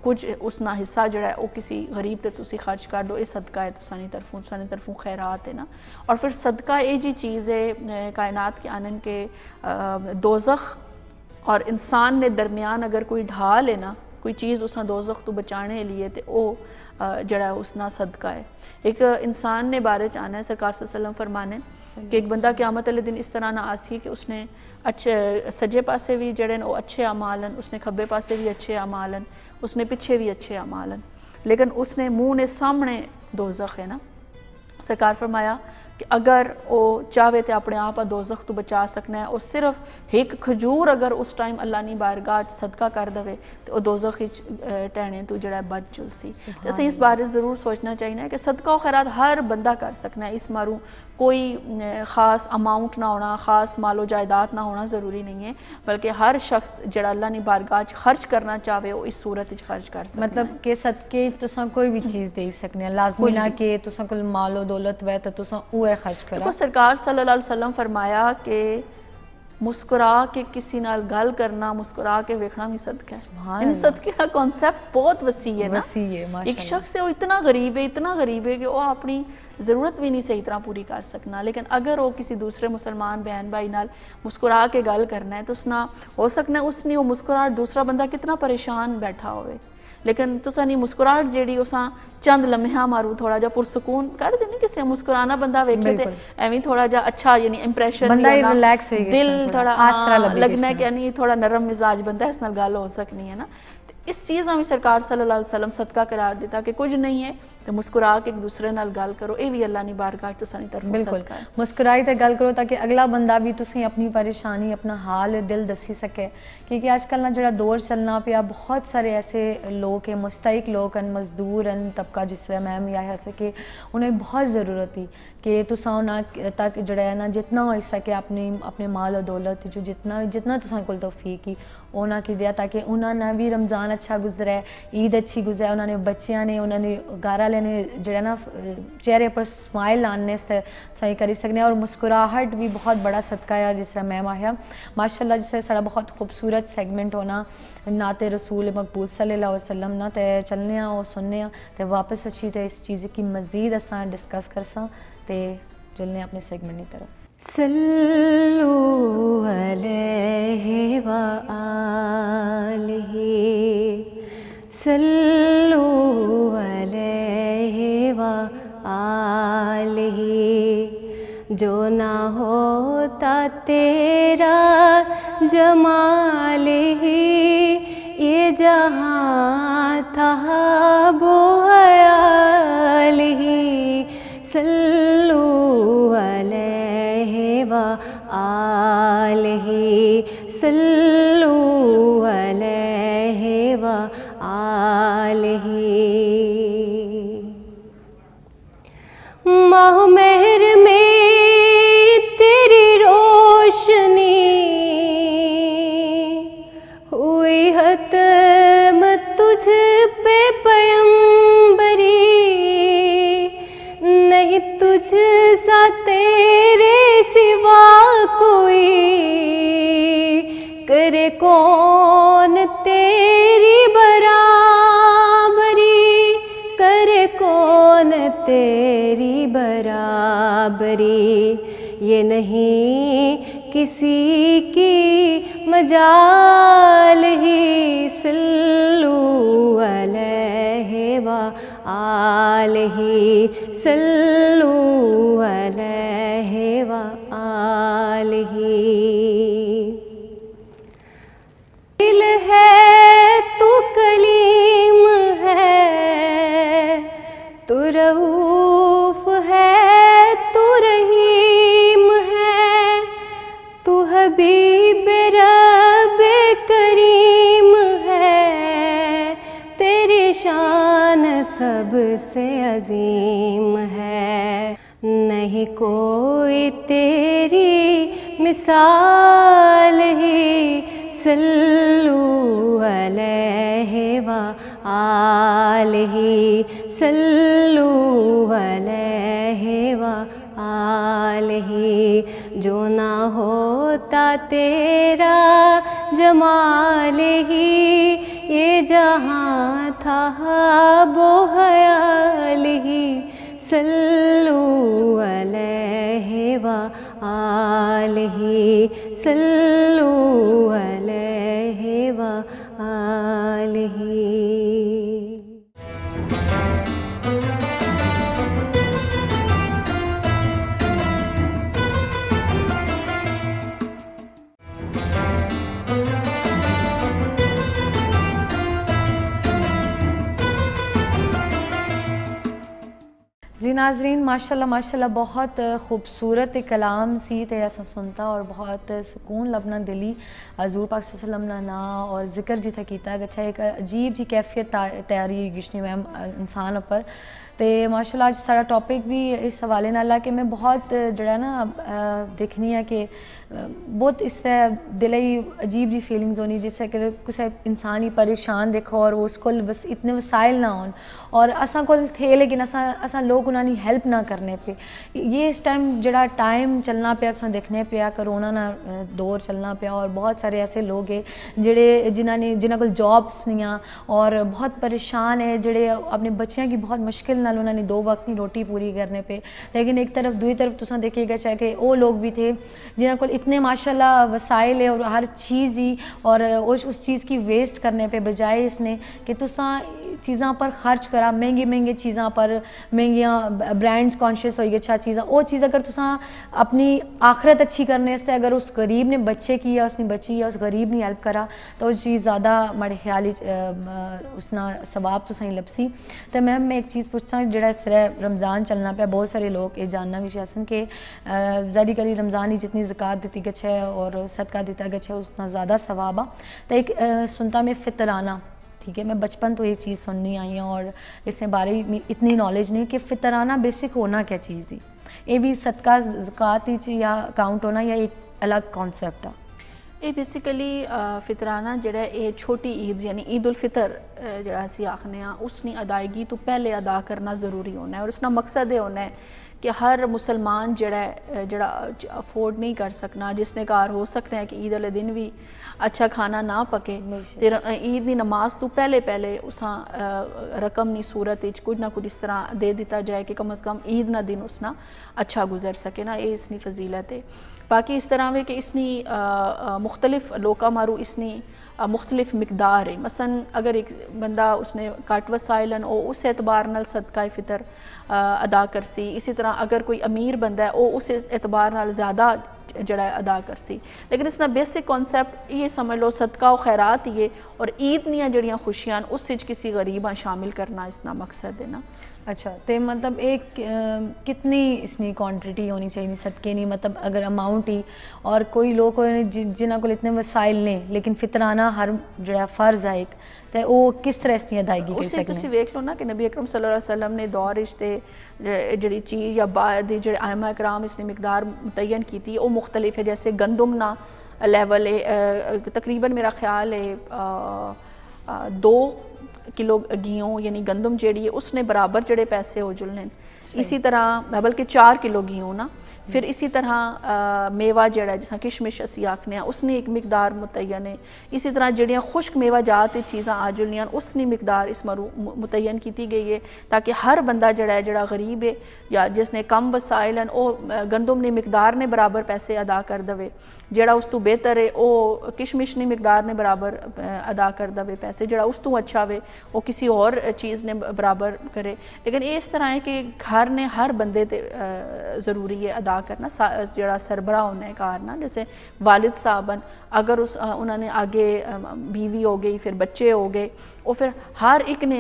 कुछ उसना हिस्सा जड़ा है वो किसी गरीब ते तुसी खर्च कर दो। ये सदका है तुसानी तरफों खैरात है ना। और फिर सदका ये जी चीज़ है कायनात के आनंद के दोज़ख और इंसान ने दरमियान अगर कोई ढाल है ना कोई चीज़ उसना दोज़ख तो बचाने लिए तो वो जड़ा उसना सदका है। एक इंसान ने बारे च आना है सरकार सल्लल्लाहु अलैहि वसल्लम फरमाने कि एक बंदा क़यामत वाले दिन इस तरह ना आसी कि उसने अच्छे सज्जे पासे भी जड़े वो अच्छे अमाल हैं उसने खब्बे पासे भी अच्छे अमाल हैं उसने पिछे भी अच्छे अमाल हैं लेकिन उसने मुँह ने सामने दोज़ख है ना। सरकार फरमाया कि अगर वो चाहे तो अपने आप दोज़ख तो बचा सकना है और सिर्फ एक खजूर अगर उस टाइम अल्लाह नी बारगाह सदका कर दे तो दोज़ख टहने तो जड़ा बच जुलसी। तो असें इस बारे ज़रूर सोचना चाहिए कि सदका और खैरात हर बंदा कर सकना है। इस मारू कोई ख़ास अमाउंट ना होना ख़ास मालो जायदाद ना होना ज़रूरी नहीं है बल्कि हर शख्स जड़ा अल्लाह नी बारगाह खर्च करना चाहे वो इस सूरत खर्च कर सकता मतलब कि सदके तुसा कोई भी चीज़ दे सकने लाजमी ना कि तुसा कोल मालो दौलत वै तो तुसा खर्च करा। सरकार सल्लल्लाहु अलैहि वसल्लम फरमाया कि मुस्कुरा के किसी नाल गल करना, मुस्कुरा के वेखना भी सदका है। यानी सदके का कॉन्सेप्ट बहुत वसी है ना। एक शख्स है वो इतना गरीब है कि वो अपनी ज़रूरत भी नहीं सही तरह पूरी कर सकना, लेकिन अगर वो किसी दूसरे मुसलमान बहन भाई नाल मुस्कुरा के गल करना है तो उसना हो सकना उसने वो मुस्कुराहट दूसरा बंदा कितना परेशान बैठा होवे, लेकिन तुसा नहीं मुस्कुराहट जेड़ी उसा चंद लम्हा मारू थोड़ा जा पुरसकून कर देनी किसी मुस्कुराना बंदा वेखे ते एवं थोड़ा जा अच्छा यानी इंप्रेशन बंदा रिलैक्स हो दिल थोड़ा लगना कि यानी थोड़ा नरम मिजाज बंदा इस नाल गल हो सकनी है ना। इस चीज़ में सरकार सल्लल्लाहु अलैहि वसल्लम सदका करार दिता कि कुछ नहीं है तो मुस्कुरा के एक दूसरे नाल गल करो, ये भी अल्लाह नी बारगाह च तुसानी तरफ बिल्कुल मुस्कुराई ते गल करो ताकि अगला बंदा भी तुसी अपनी परेशानी अपना हाल दिल दसी सके। क्योंकि आजकल ना जड़ा दौर चलना पिया बहुत सारे ऐसे लोग हैं मुस्तहिक लोग हैं मजदूर हैं तबका जिस तरह मैम या है सके उन्हें बहुत ज़रूरत थी कि तुसा उन्हें तक जड़ा है ना जितना हो सके अपने माल और दौलत जो जितना तुसा कोल तौफीक ही उन्हें की दिया ताकि उन्होंने भी रमज़ान अच्छा गुजरे, ईद अच्छी गुजरे, उन्होंने बच्चियां ने उन्होंने घर वाले ने जड़ा ना चेहरे पर स्माइल लाने सही करी सकने। और मुस्कुराहट भी बहुत बड़ा सदका है जिस तरह मैम आया माशाल्लाह जिस तरह साड़ा बहुत खूबसूरत सेगमेंट होना नाते रसूल मकबूल सल्लल्लाहु अलैहि वसल्लम ना ते चलने और सुनने ते वापस अच्छी तो इस चीज़ की मज़ीद असा डिस्कस कर सा ते चलने अपने सेगमेंट की तरफ। सल्लु अलैहि व आलिहि सल्लु अलैहि व आलिहि जो ना होता तेरा जमाल ही ये जहाँ था बोयाल ही सल्लु अलैहि व आलिहि सल्लु अलैहि व आलिहि। माह मेहर में तेरी रोशनी हुई हतम तुझ पे पयंबरी नहीं तुझ सा तेरे सिवा कोई करे कौन तेरी बराबरी करे कौन तेरी बराबरी ये नहीं किसी की मजाल ही सल्लु अलैहि व आलिहि सल्लु अलैहि व आलिहि। दिल है तू कलीम है तू रऊफ है तू रहीम है तू हबीब रब करीम है तेरी शान सबसे अजीम है नहीं कोई तेरी मिसाल ही सल्लु अलैहि व आलिहि सल्लु अलैहि व आलिहि जो ना होता तेरा जमाल ही ये जहाँ था बोहयाल ही सल्लु अलैहि व आलिहि सल्लु अलैहि व आलिहि। जी नाजरीन माशाल्लाह माशाल्लाह बहुत खूबसूरत कलाम सी ते असा सुनता और बहुत सुकून लबना दिली हज़ूर पाक सल्लल्लाहु अलैहि वसल्लम ना और जिक्र जी था कीता अच्छा एक अजीब जी कैफियत तैयारी गिश्नी मैम इंसान पर तो माशाल्लाह अज सारा टॉपिक भी इस हवाले नाल है कि मैं बहुत जड़ा ना देखनी है कि बहुत इससे दिल ही अजीब जी फीलिंग्स होनी जिससे कि कुछ इंसान ही परेशान देखो और उसको बस इतने वसाइल ना होन और असा को थे लेकिन असा लोग उन्होंने हेल्प ना करने पे ये इस टाइम जड़ा टाइम चलना पे असा देखने पे कोरोना ना दौर चलना पे और बहुत सारे ऐसे लोग है जेड़े जिन्होंने को जॉब्स नहीं आ और बहुत परेशान है जेड़े अपने बच्चों की बहुत मुश्किल नाल उन्होंने 2 वक्त की रोटी पूरी करने पे लेकिन एक तरफ दूसरी तरफ तुसा देखिएगा चाहे कि वो लोग भी थे जिन्होंने को इतने माशाल्लाह वसाइल है और हर चीज़ ही और उस चीज़ की वेस्ट करने पे बजाय इसने कि तुसा चीज़ों पर खर्च करा महंगी चीज़ों पर महंगिया ब्रांड्स कॉन्शियस होइए अच्छा चीज़ा वो चीज़ अगर तुसा अपनी आखिरत अच्छी करने से अगर उस गरीब ने बच्चे की या उसने बच्ची या उस गरीब ने हेल्प करा तो उस चीज़ ज़्यादा मेरे ख्याल उसना सवाब तो सही लपसी तो मैम मैं एक चीज़ पूछता जरा इस तरह रमज़ान चलना पे बहुत सारे लोग ये जानना भी चाहते कि ज़ारी कली रमज़ान ही जितनी ज़कात दी गए और सदका दिता गया उतना ज़्यादा सवाब आ तो एक सुनता में फितराना ठीक है मैं बचपन तो ये चीज़ सुननी आई हूँ और इसके बारे में इतनी नॉलेज नहीं कि फितराना बेसिक होना क्या चीज़ ही ये भी सदका ज़कात या काउंट होना या एक अलग कॉन्सेप्ट है ये बेसिकली फितराना जड़ा ये छोटी ईद यानी ईद उल फितर जड़ा असी आखने उसकी अदायगी तो पहले अदा करना ज़रूरी होना है और उसका मकसद ये होना है कि हर मुसलमान जड़ा अफोर्ड नहीं कर सकना जिसने घर हो सकता है कि ईद वाले दिन भी अच्छा खाना ना पके ईद की नमाज तो पहले उस रकम की सूरत कुछ ना कुछ इस तरह दे दिता जाए कि कम अज़ कम ईद ना दिन उसना अच्छा गुजर सके ना ये इसकी फजीलत है बाकी इस तरह वे कि इसनी मुख्तलिफ लोका मारू इसनी मुख्तलिफ मकदार है मसन अगर एक बंदा उसने घट वसाइलन उस एतबार नाल सदका फितर अदा कर सी इसी तरह अगर कोई अमीर बंदा है वो उस एतबार नाल ज़्यादा जड़ा अदा कर सी लेकिन इसका बेसिक कॉन्सैप्ट ये समझ लो सदका और खैरात ये और ईद दियां जड़ियाँ खुशियां उस किसी गरीबा शामिल करना इसका मकसद है ना अच्छा तो मतलब एक कितनी इसकी क्वांटिटी होनी चाहिए सदके नहीं मतलब अगर अमाउंट ही और कोई लोग जिन्होंने को इतने वसाइल ने लेकिन फितराना हर जड़ा फर्ज है एक तो वो किस तरह इसकी अदायगी कर सकते हैं वेख लो ना कि नबी अकरम सल्लल्लाहु अलैहि वसल्लम ने दौर इश्ते जड़ी चीज़ या बाद जो आयमा कराम इसने मकदार मुतयन की थी वो मुख्तलिफ है जैसे गंदम ना लेवल है तकरीबन मेरा ख्याल है 2 किलो घीओं यानी गंदम जड़ी है उसने बराबर जड़े पैसे हो जुलने इसी तरह बल्कि 4 किलो घीओं ना फिर इसी तरह मेवा जड़ा जिस किशमिश असी आखने उसने एक मकदार मुतयन है इसी तरह जड़ियाँ खुश्क मेवा जात चीज़ा आ जुलनियाँ उसने मकदार इस मरू मुतयन की गई है ताकि हर बंदा जड़ा है जड़ा गरीब है या जिसने कम वसाइल हैं वो गंदम ने मकदार ने बराबर पैसे अदा कर दे जड़ा उस तो बेहतर है वो किशमिश ने मकदार ने बराबर अदा कर दे पैसे जड़ा उस तो अच्छा वे वो किसी और चीज़ ने बराबर करे लेकिन ये इस तरह है कि घर ने हर बंदे ते ज़रूरी है अदा करना जड़ा सरबरा होना है घर ना जैसे वालिद साहबन अगर उन्होंने आगे बीवी हो गई फिर बच्चे हो गए और फिर हर एक ने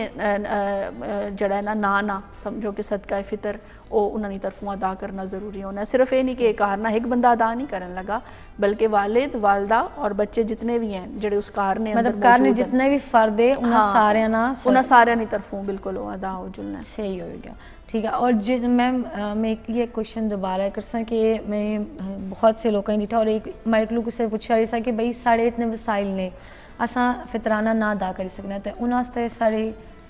जड़ा ना समझो कि सदका फितर वो उन्होंने तरफों अदा करना ज़रूरी होना है सिर्फ ये नहीं कि घर ना एक बंदा अदा नहीं करने लगा बल्कि वालिद वालदा और बच्चे जितने भी हैं जड़े उस घर ने मतलब घर ने जितने भी फर्द है उन्हें सारे नहीं तरफों बिल्कुल अदा हो जुलना सही हो गया ठीक है और मैम मैं ये क्वेश्चन दोबारा कर सा कि मैं बहुत से लोगों ने दिखा और एक मेरे लोग से पूछा ऐसा कि भाई साढ़े इतने वसाइल ने असा फितराना ना अदा कर सकना तो उन्होंने सारे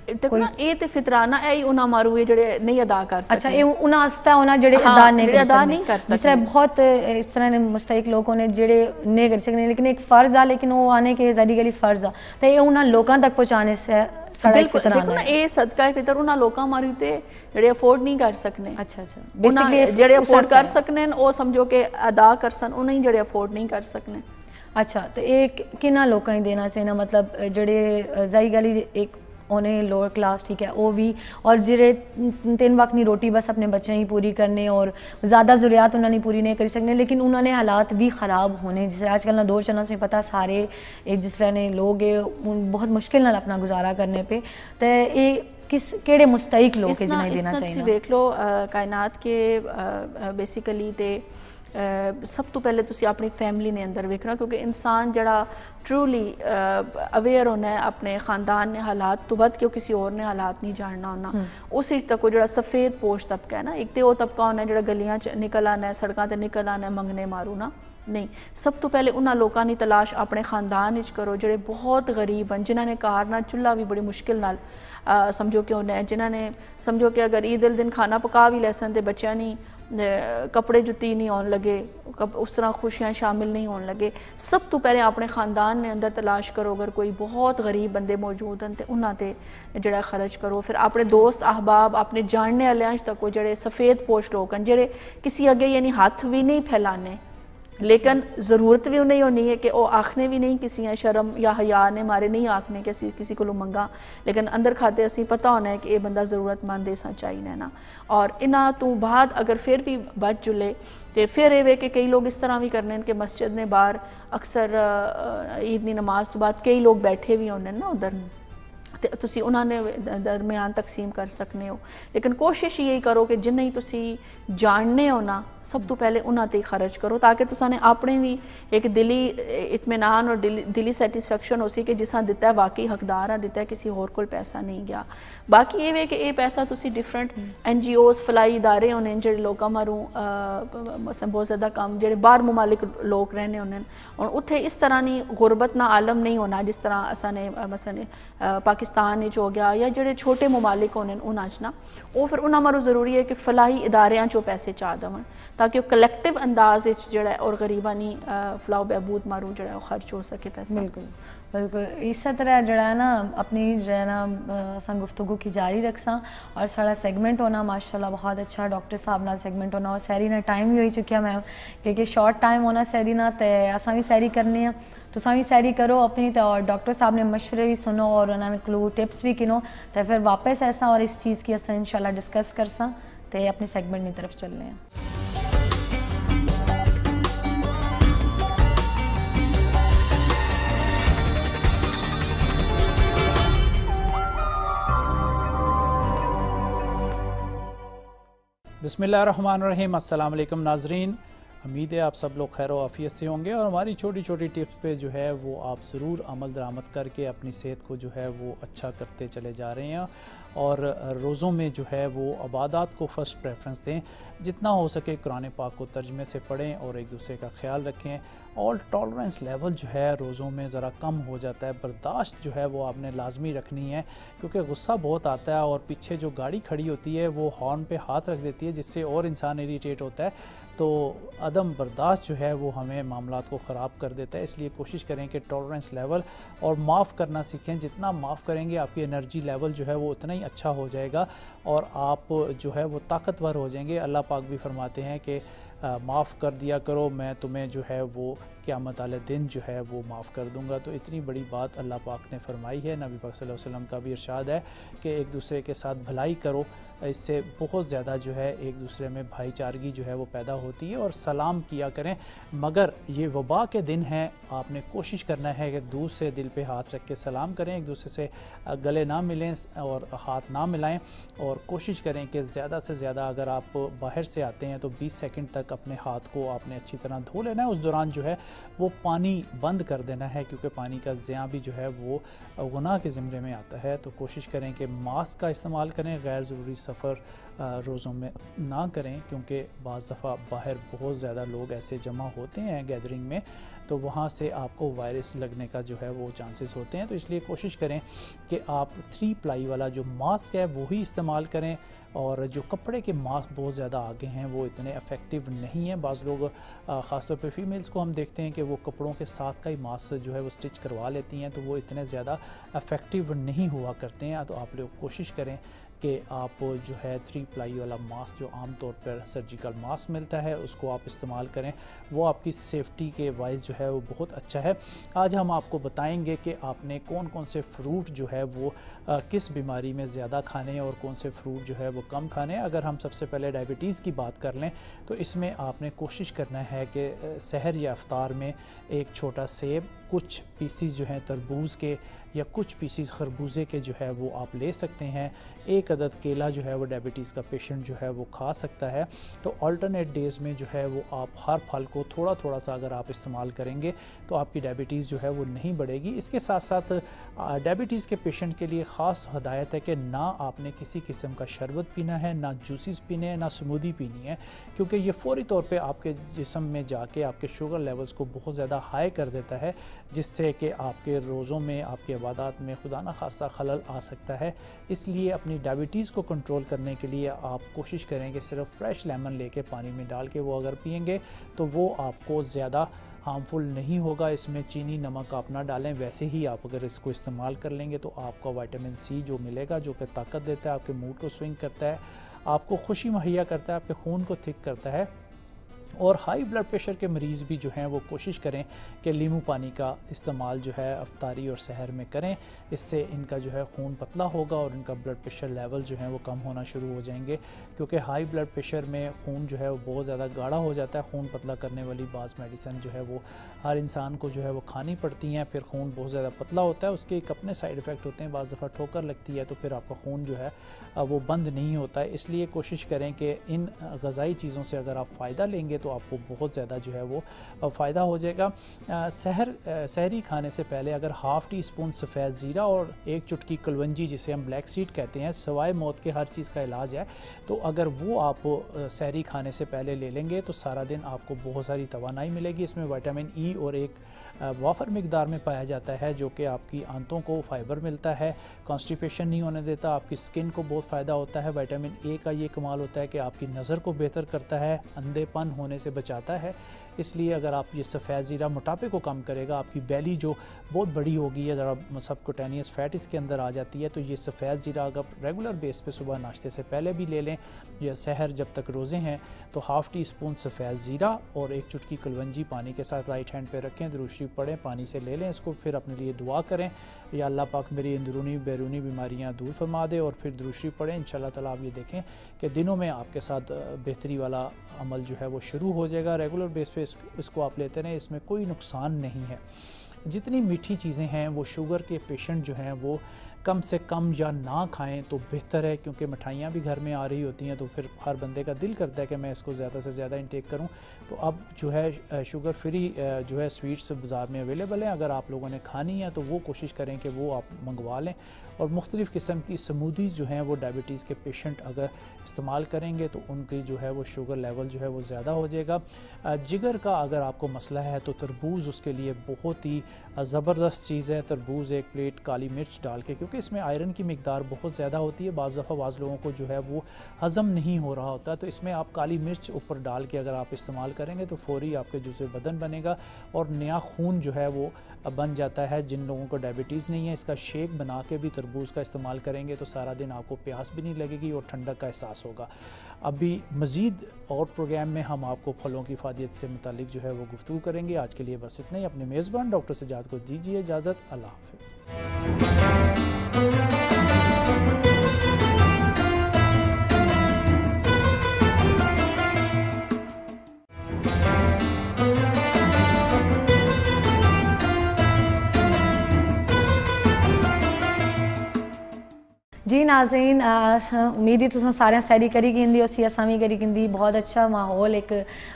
ये ते फितराना है उना मारू है जड़े नहीं अदा कर सकते अच्छा ये उना आस्ता उना जड़े अदा नहीं कर सकते जिस तरह बहुत इस तरह ने मुस्तहिक लोगों ने जड़े नहीं कर सकते लेकिन एक फ़र्ज आ लेकिन वो आने के जरिए गली फ़र्ज आ तो ये उना लोगों तक पहुँचाने से देखो ये सदका फितर उन्हें लोगों मारी ते जड़े अफोर्ड नहीं कर सकने अच्छा बेसिकली जड़े अफोर्ड कर सकने वो समझो कि अदा कर सन उन्हें जड़े अफोर्ड नहीं कर सकने अच्छा तो एक किना लोगों ही देना चाहिए मतलब जड़े जारी गली एक उन्हें लोअर क्लास ठीक है वो भी और जेरे 3 वक्त की रोटी बस अपने बच्चे ही पूरी करने और ज़्यादा ज़रूरियात उन्होंने पूरी नहीं कर सकने लेकिन उन्होंने हालात भी ख़राब होने जिस आजकल ना दौर चलना से पता सारे एक जिस तरह ने लोग बहुत मुश्किल नाल अपना गुजारा करने पे तो ये किस केड़े मुस्तहिक लोग के जिन्हें देना चाहिए देख लो कायनात के बेसिकली ते सब तो पहले तुसी अपनी फैमिली ने अंदर वेखना, क्योंकि इंसान जड़ा ट्रूली अवेयर होना है अपने ख़ानदान ने हालात तो बद क्यों किसी और ने हालात नहीं जानना होना। उस तक वो जड़ा सफ़ेद पोश तबका है ना, एक तो वो तबका होना है जड़ा गलियां च निकल आना है, सड़कों पर निकल आना है मंगने मारू ना, नहीं। सब तो पहले उन्होंने लोगों की तलाश अपने खानदान करो जोड़े बहुत गरीब हैं, जिन्होंने घर ना चूल्हा भी बड़ी मुश्किल नाल समझो कि उन्हें, जिन्होंने समझो कि अगर ईद दिन खाना पका भी लैसन तो बच्चा नहीं कपड़े जुत्ती नहीं आने लगे, उस तरह खुशियाँ शामिल नहीं होने लगे। सब तो पहले अपने ख़ानदान ने अंदर तलाश करो, अगर कोई बहुत गरीब बंदे मौजूद हैं तो उन्होंने जड़ा खर्च करो। फिर अपने दोस्त अहबाब अपने जानने वाले तक वो जड़े सफ़ेद पोश लोग हैं जेड़े किसी अगे यानी हाथ भी नहीं फैलाने, लेकिन ज़रूरत भी उन्हें होनी है कि वो आखने भी नहीं, किसी शर्म या हया ने मारे नहीं आखने कि असी किसी को मंगा, लेकिन अंदर खाते असी पता होना है कि ये बंदा ज़रूरतमंद ऐसा चाहिए ना। और इन्हों तो बाद अगर फिर भी बच जुले तो फिर ये कि कई लोग इस तरह भी करने कि मस्जिद ने बाहर अक्सर ईद की नमाज तो बाद कई लोग बैठे भी होने ना उधर, तो तुसी उन्होंने दरम्यान तकसीम कर सकते हो। लेकिन कोशिश यही करो कि जिन्हें तुसी जानने हो ना सब तो पहले उन्होंने खर्च करो, ताकि तुसाने अपने भी एक दिली इत्मीनान और दिली सैटिस्फैक्शन हो सी कि जिसा दिता है वाकई हकदार है, दिता है किसी होर को पैसा नहीं गया। बाकी ये वे कि ये पैसा तुसी डिफरेंट NGOs फलाई इदारे होने जो लोगों मारू बहुत ज़्यादा कम जो बाहर मुमालिक लोग रहने होने और उत्थे इस तरह नहीं गुरबत ना आलम नहीं होना जिस तरह असाने मसलन पाकिस्तान हो गया या जो छोटे मुमालिक होने उन्होंने ना, वो फिर उन्होंने मारू ज़रूरी है कि फलाही इदारियां चो पैसे चाह देवन ताकि वो कलैक्टिव अंदाज जड़ा और गरीबानी फलाह बहबूद मारू जड़ा खर्च हो सके पैसा। बिल्कुल बिल्कुल इस तरह जड़ा है ना अपनी जो ना असां गुफ्तगू की जारी रखसा और सारा सेगमेंट होना माशाल्लाह बहुत अच्छा डॉक्टर साहब ना सेगमेंट होना और सैरी ना टाइम भी हो चुका मैम क्योंकि शॉर्ट टाइम होना सैरी ना तो असां भी सैरी करनी है तुसां भी सैरी करो अपनी तो और डॉक्टर साहब ने मशवरे भी सुनो और उन्होंने क्लू टिप्स भी किनो तो फिर वापस ऐसा और इस चीज़ की असां इंशाल्लाह डिस्कस करसा तो अपने सेगमेंट की तरफ चलने हैं। बिस्मिल्लाहिर्रहमानिर्रहीम, अस्सलाम वालेकुम नाजरीन। उम्मीद है आप सब लोग खैर आफियत से होंगे और हमारी छोटी छोटी टिप्स पे जो है वो आप ज़रूर अमल दरामद करके अपनी सेहत को जो है वो अच्छा करते चले जा रहे हैं और रोज़ों में जो है वो इबादत को फ़र्स्ट प्रेफरेंस दें, जितना हो सके कुरान पाक को तर्जमे से पढ़ें और एक दूसरे का ख्याल रखें और टॉलरेंस लेवल जो है रोज़ों में ज़रा कम हो जाता है, बर्दाश्त जो है वो आपने लाजमी रखनी है क्योंकि गुस्सा बहुत आता है और पीछे जो गाड़ी खड़ी होती है वो हॉर्न पे हाथ रख देती है जिससे और इंसान इरिटेट होता है, तो अदम बर्दाश्त जो है वो हमें मामलात को ख़राब कर देता है। इसलिए कोशिश करें कि टॉलरेंस लेवल और माफ़ करना सीखें, जितना माफ़ करेंगे आपकी एनर्जी लेवल जो है वो उतना ही अच्छा हो जाएगा और आप जो है वो ताकतवर हो जाएंगे। अल्लाह पाक भी फरमाते हैं कि माफ़ कर दिया करो, मैं तुम्हें जो है वो क़यामत वाले दिन जो है वो माफ़ कर दूंगा। तो इतनी बड़ी बात अल्लाह पाक ने फरमाई है। नबी पाक सल्लल्लाहु अलैहि वसल्लम का भी इरशाद है कि एक दूसरे के साथ भलाई करो, इससे बहुत ज़्यादा जो है एक दूसरे में भाईचारगी जो है वो पैदा होती है और सलाम किया करें। मगर ये वबा के दिन हैं, आपने कोशिश करना है कि दूर से दिल पे हाथ रख के सलाम करें, एक दूसरे से गले ना मिलें और हाथ ना मिलाएं और कोशिश करें कि ज़्यादा से ज़्यादा अगर आप बाहर से आते हैं तो 20 सेकंड तक अपने हाथ को आपने अच्छी तरह धो लेना है। उस दौरान जो है वो पानी बंद कर देना है क्योंकि पानी का ज़ियाँ भी जो है वो गुनाह के ज़िम्रे में आता है। तो कोशिश करें कि मास्क का इस्तेमाल करें, गैर ज़रूरी सफ़र रोज़ों में ना करें क्योंकि बाज़ दफ़ा बाहर बहुत ज़्यादा लोग ऐसे जमा होते हैं गैदरिंग में, तो वहाँ से आपको वायरस लगने का जो है वो चांसेस होते हैं। तो इसलिए कोशिश करें कि आप 3 प्लाई वाला जो मास्क है वो ही इस्तेमाल करें और जो कपड़े के मास्क बहुत ज़्यादा आगे हैं वो इतने इफ़ेक्टिव नहीं हैं। बाज़ लोग ख़ासतौर पे फीमेल्स को हम देखते हैं कि वो कपड़ों के साथ का ही मास्क जो है वो स्टिच करवा लेती हैं, तो वो इतने ज़्यादा इफ़ेक्टिव नहीं हुआ करते हैं। तो आप लोग कोशिश करें कि आप जो है 3 प्लाई वाला मास्क जो आम तौर पर सर्जिकल मास्क मिलता है उसको आप इस्तेमाल करें, वो आपकी सेफ्टी के वाइज जो है वो बहुत अच्छा है। आज हम आपको बताएंगे कि आपने कौन कौन से फ्रूट जो है वो किस बीमारी में ज़्यादा खाने हैं और कौन से फ्रूट जो है वो कम खाने हैं। अगर हम सबसे पहले डायबिटीज़ की बात कर लें तो इसमें आपने कोशिश करना है कि सहर या इफ्तार में एक छोटा सेब कुछ पीसीस जो हैं तरबूज के या कुछ पीसीस खरबूजे के जो है वो आप ले सकते हैं। एक अदद केला जो है वो डायबिटीज़ का पेशेंट जो है वो खा सकता है। तो अल्टरनेट डेज़ में जो है वो आप हर फल को थोड़ा थोड़ा सा अगर आप इस्तेमाल करेंगे तो आपकी डायबिटीज़ जो है वो नहीं बढ़ेगी। इसके साथ साथ डायबिटीज़ के पेशेंट के लिए ख़ास हदायत है कि ना आपने किसी किस्म का शरबत पीना है, ना जूसेस पीने हैं, ना स्मूदी पीनी है, क्योंकि ये फ़ौरी तौर पे आपके जिस्म में जाके आपके शुगर लेवल्स को बहुत ज़्यादा हाई कर देता है, जिससे कि आपके रोज़ों में, आपके इबादत में खुदा न खासा खलल आ सकता है। इसलिए अपनी डायबिटीज़ को कंट्रोल करने के लिए आप कोशिश करें कि सिर्फ फ्रेश लेमन लेके पानी में डाल के वो अगर पिएंगे तो वो आपको ज़्यादा हार्मफुल नहीं होगा। इसमें चीनी नमक आप ना डालें। वैसे ही आप अगर इसको इस्तेमाल कर लेंगे तो आपको विटामिन सी जो मिलेगा, जो कि ताकत देता है, आपके मूड को स्विंग करता है, आपको खुशी मुहैया करता है, आपके खून को थिक करता है। और हाई ब्लड प्रेशर के मरीज़ भी जो हैं वो कोशिश करें कि नींबू पानी का इस्तेमाल जो है अफ्तारी और सहर में करें। इससे इनका जो है खून पतला होगा और इनका ब्लड प्रेशर लेवल जो है वो कम होना शुरू हो जाएंगे, क्योंकि हाई ब्लड प्रेशर में खून जो है वो बहुत ज़्यादा गाढ़ा हो जाता है। खून पतला करने वाली बाज़ मेडिसिन जो है वो हर इंसान को जो है वो खानी पड़ती हैं, फिर खून बहुत ज़्यादा पतला होता है। उसके एक अपने साइड इफ़ेक्ट होते हैं, बाज़ दफ़ा ठोकर लगती है तो फिर आपका खून जो है वो बंद नहीं होता है। इसलिए कोशिश करें कि इन ग़िज़ाई चीज़ों से अगर आप फ़ायदा लेंगे तो आपको बहुत ज़्यादा जो है वो फ़ायदा हो जाएगा। सहरी खाने से पहले अगर हाफ़ टी स्पून सफ़ेद ज़ीरा और एक चुटकी कलवंजी, जिसे हम ब्लैक सीड कहते हैं, सवाए मौत के हर चीज़ का इलाज है, तो अगर वो आप सहरी खाने से पहले ले लेंगे तो सारा दिन आपको बहुत सारी तवानाई मिलेगी। इसमें विटामिन ई और एक वाफर मिकदार में पाया जाता है, जो कि आपकी आंतों को फ़ाइबर मिलता है, कॉन्स्टिपेशन नहीं होने देता, आपकी स्किन को बहुत फ़ायदा होता है। विटामिन ए का ये कमाल होता है कि आपकी नज़र को बेहतर करता है, अंधेपन होने से बचाता है। इसलिए अगर आप ये सफ़ेद ज़ीरा मोटापे को कम करेगा, आपकी बेली जो बहुत बड़ी होगी या ज़रा सबकुटेनियस फैट इसके अंदर आ जाती है, तो ये सफ़ेद ज़ीरा अगर रेगुलर बेस पे सुबह नाश्ते से पहले भी ले लें या सहर जब तक रोज़े हैं, तो हाफ़ टी स्पून सफ़ेद ज़ीरा और एक चुटकी कलवंजी पानी के साथ राइट हैंड पे रखें, दुरूद शरीफ पढ़ें, पानी से ले लें इसको, फिर अपने लिए दुआ करें या अल्लाह पाक मेरी अंदरूनी बैरूनी बीमारियाँ दूर फरमा दे, और फिर दुरूद शरीफ पढ़ें। इंशाअल्लाह ताला आप ये देखें कि दिनों में आपके साथ बेहतरी वाला अमल जो है वो शुरू हो जाएगा। रेगुलर बेस पे इसको आप लेते रहें, इसमें कोई नुकसान नहीं है। जितनी मीठी चीज़ें हैं वो शुगर के पेशेंट जो हैं वो कम से कम या ना खाएं तो बेहतर है, क्योंकि मिठाइयाँ भी घर में आ रही होती हैं तो फिर हर बंदे का दिल करता है कि मैं इसको ज़्यादा से ज़्यादा इंटेक करूं। तो अब जो है शुगर फ्री जो है स्वीट्स बाज़ार में अवेलेबल हैं, अगर आप लोगों ने खानी है तो वो कोशिश करें कि वो आप मंगवा लें। और मुख्तलिफ़ किस्म की स्मूदीज़ जो हैं वो डायबिटीज़ के पेशेंट अगर इस्तेमाल करेंगे तो उनकी जो है वो शुगर लेवल जो है वो ज़्यादा हो जाएगा। जिगर का अगर आपको मसला है तो तरबूज़ उसके लिए बहुत ही ज़बरदस्त चीज़ है। तरबूज़ एक प्लेट काली मिर्च डाल के, क्योंकि इसमें आयरन की मिकदार बहुत ज़्यादा होती है, बाज़ दफ़ा बाज़ लोगों को जो है वो हज़म नहीं हो रहा होता, तो इसमें आप काली मिर्च ऊपर डाल के अगर आप इस्तेमाल करेंगे तो फ़ौरी आपके जुज़े बदन बनेगा और नया खून जो है वो बन जाता है। जिन लोगों को डायबिटीज़ नहीं है, इसका शेक बना के भी तरबूज़ का इस्तेमाल करेंगे तो सारा दिन आपको प्यास भी नहीं लगेगी और ठंडक का एहसास होगा। अभी मज़ीद और प्रोग्राम में हम आपको फलों की फ़ायदियत से मुतालिक जो है वो गुफ्तगू करेंगे। आज के लिए बस इतना ही। अपने मेज़बान डॉक्टर सज्जाद को दीजिए इजाज़त। अल्लाह हाफ़िज़। जी नाज़रीन, उम्मीद ही तुम सारे सैरी करी गिंदी उसी असा भी करी गिंदी। बहुत अच्छा माहौल एक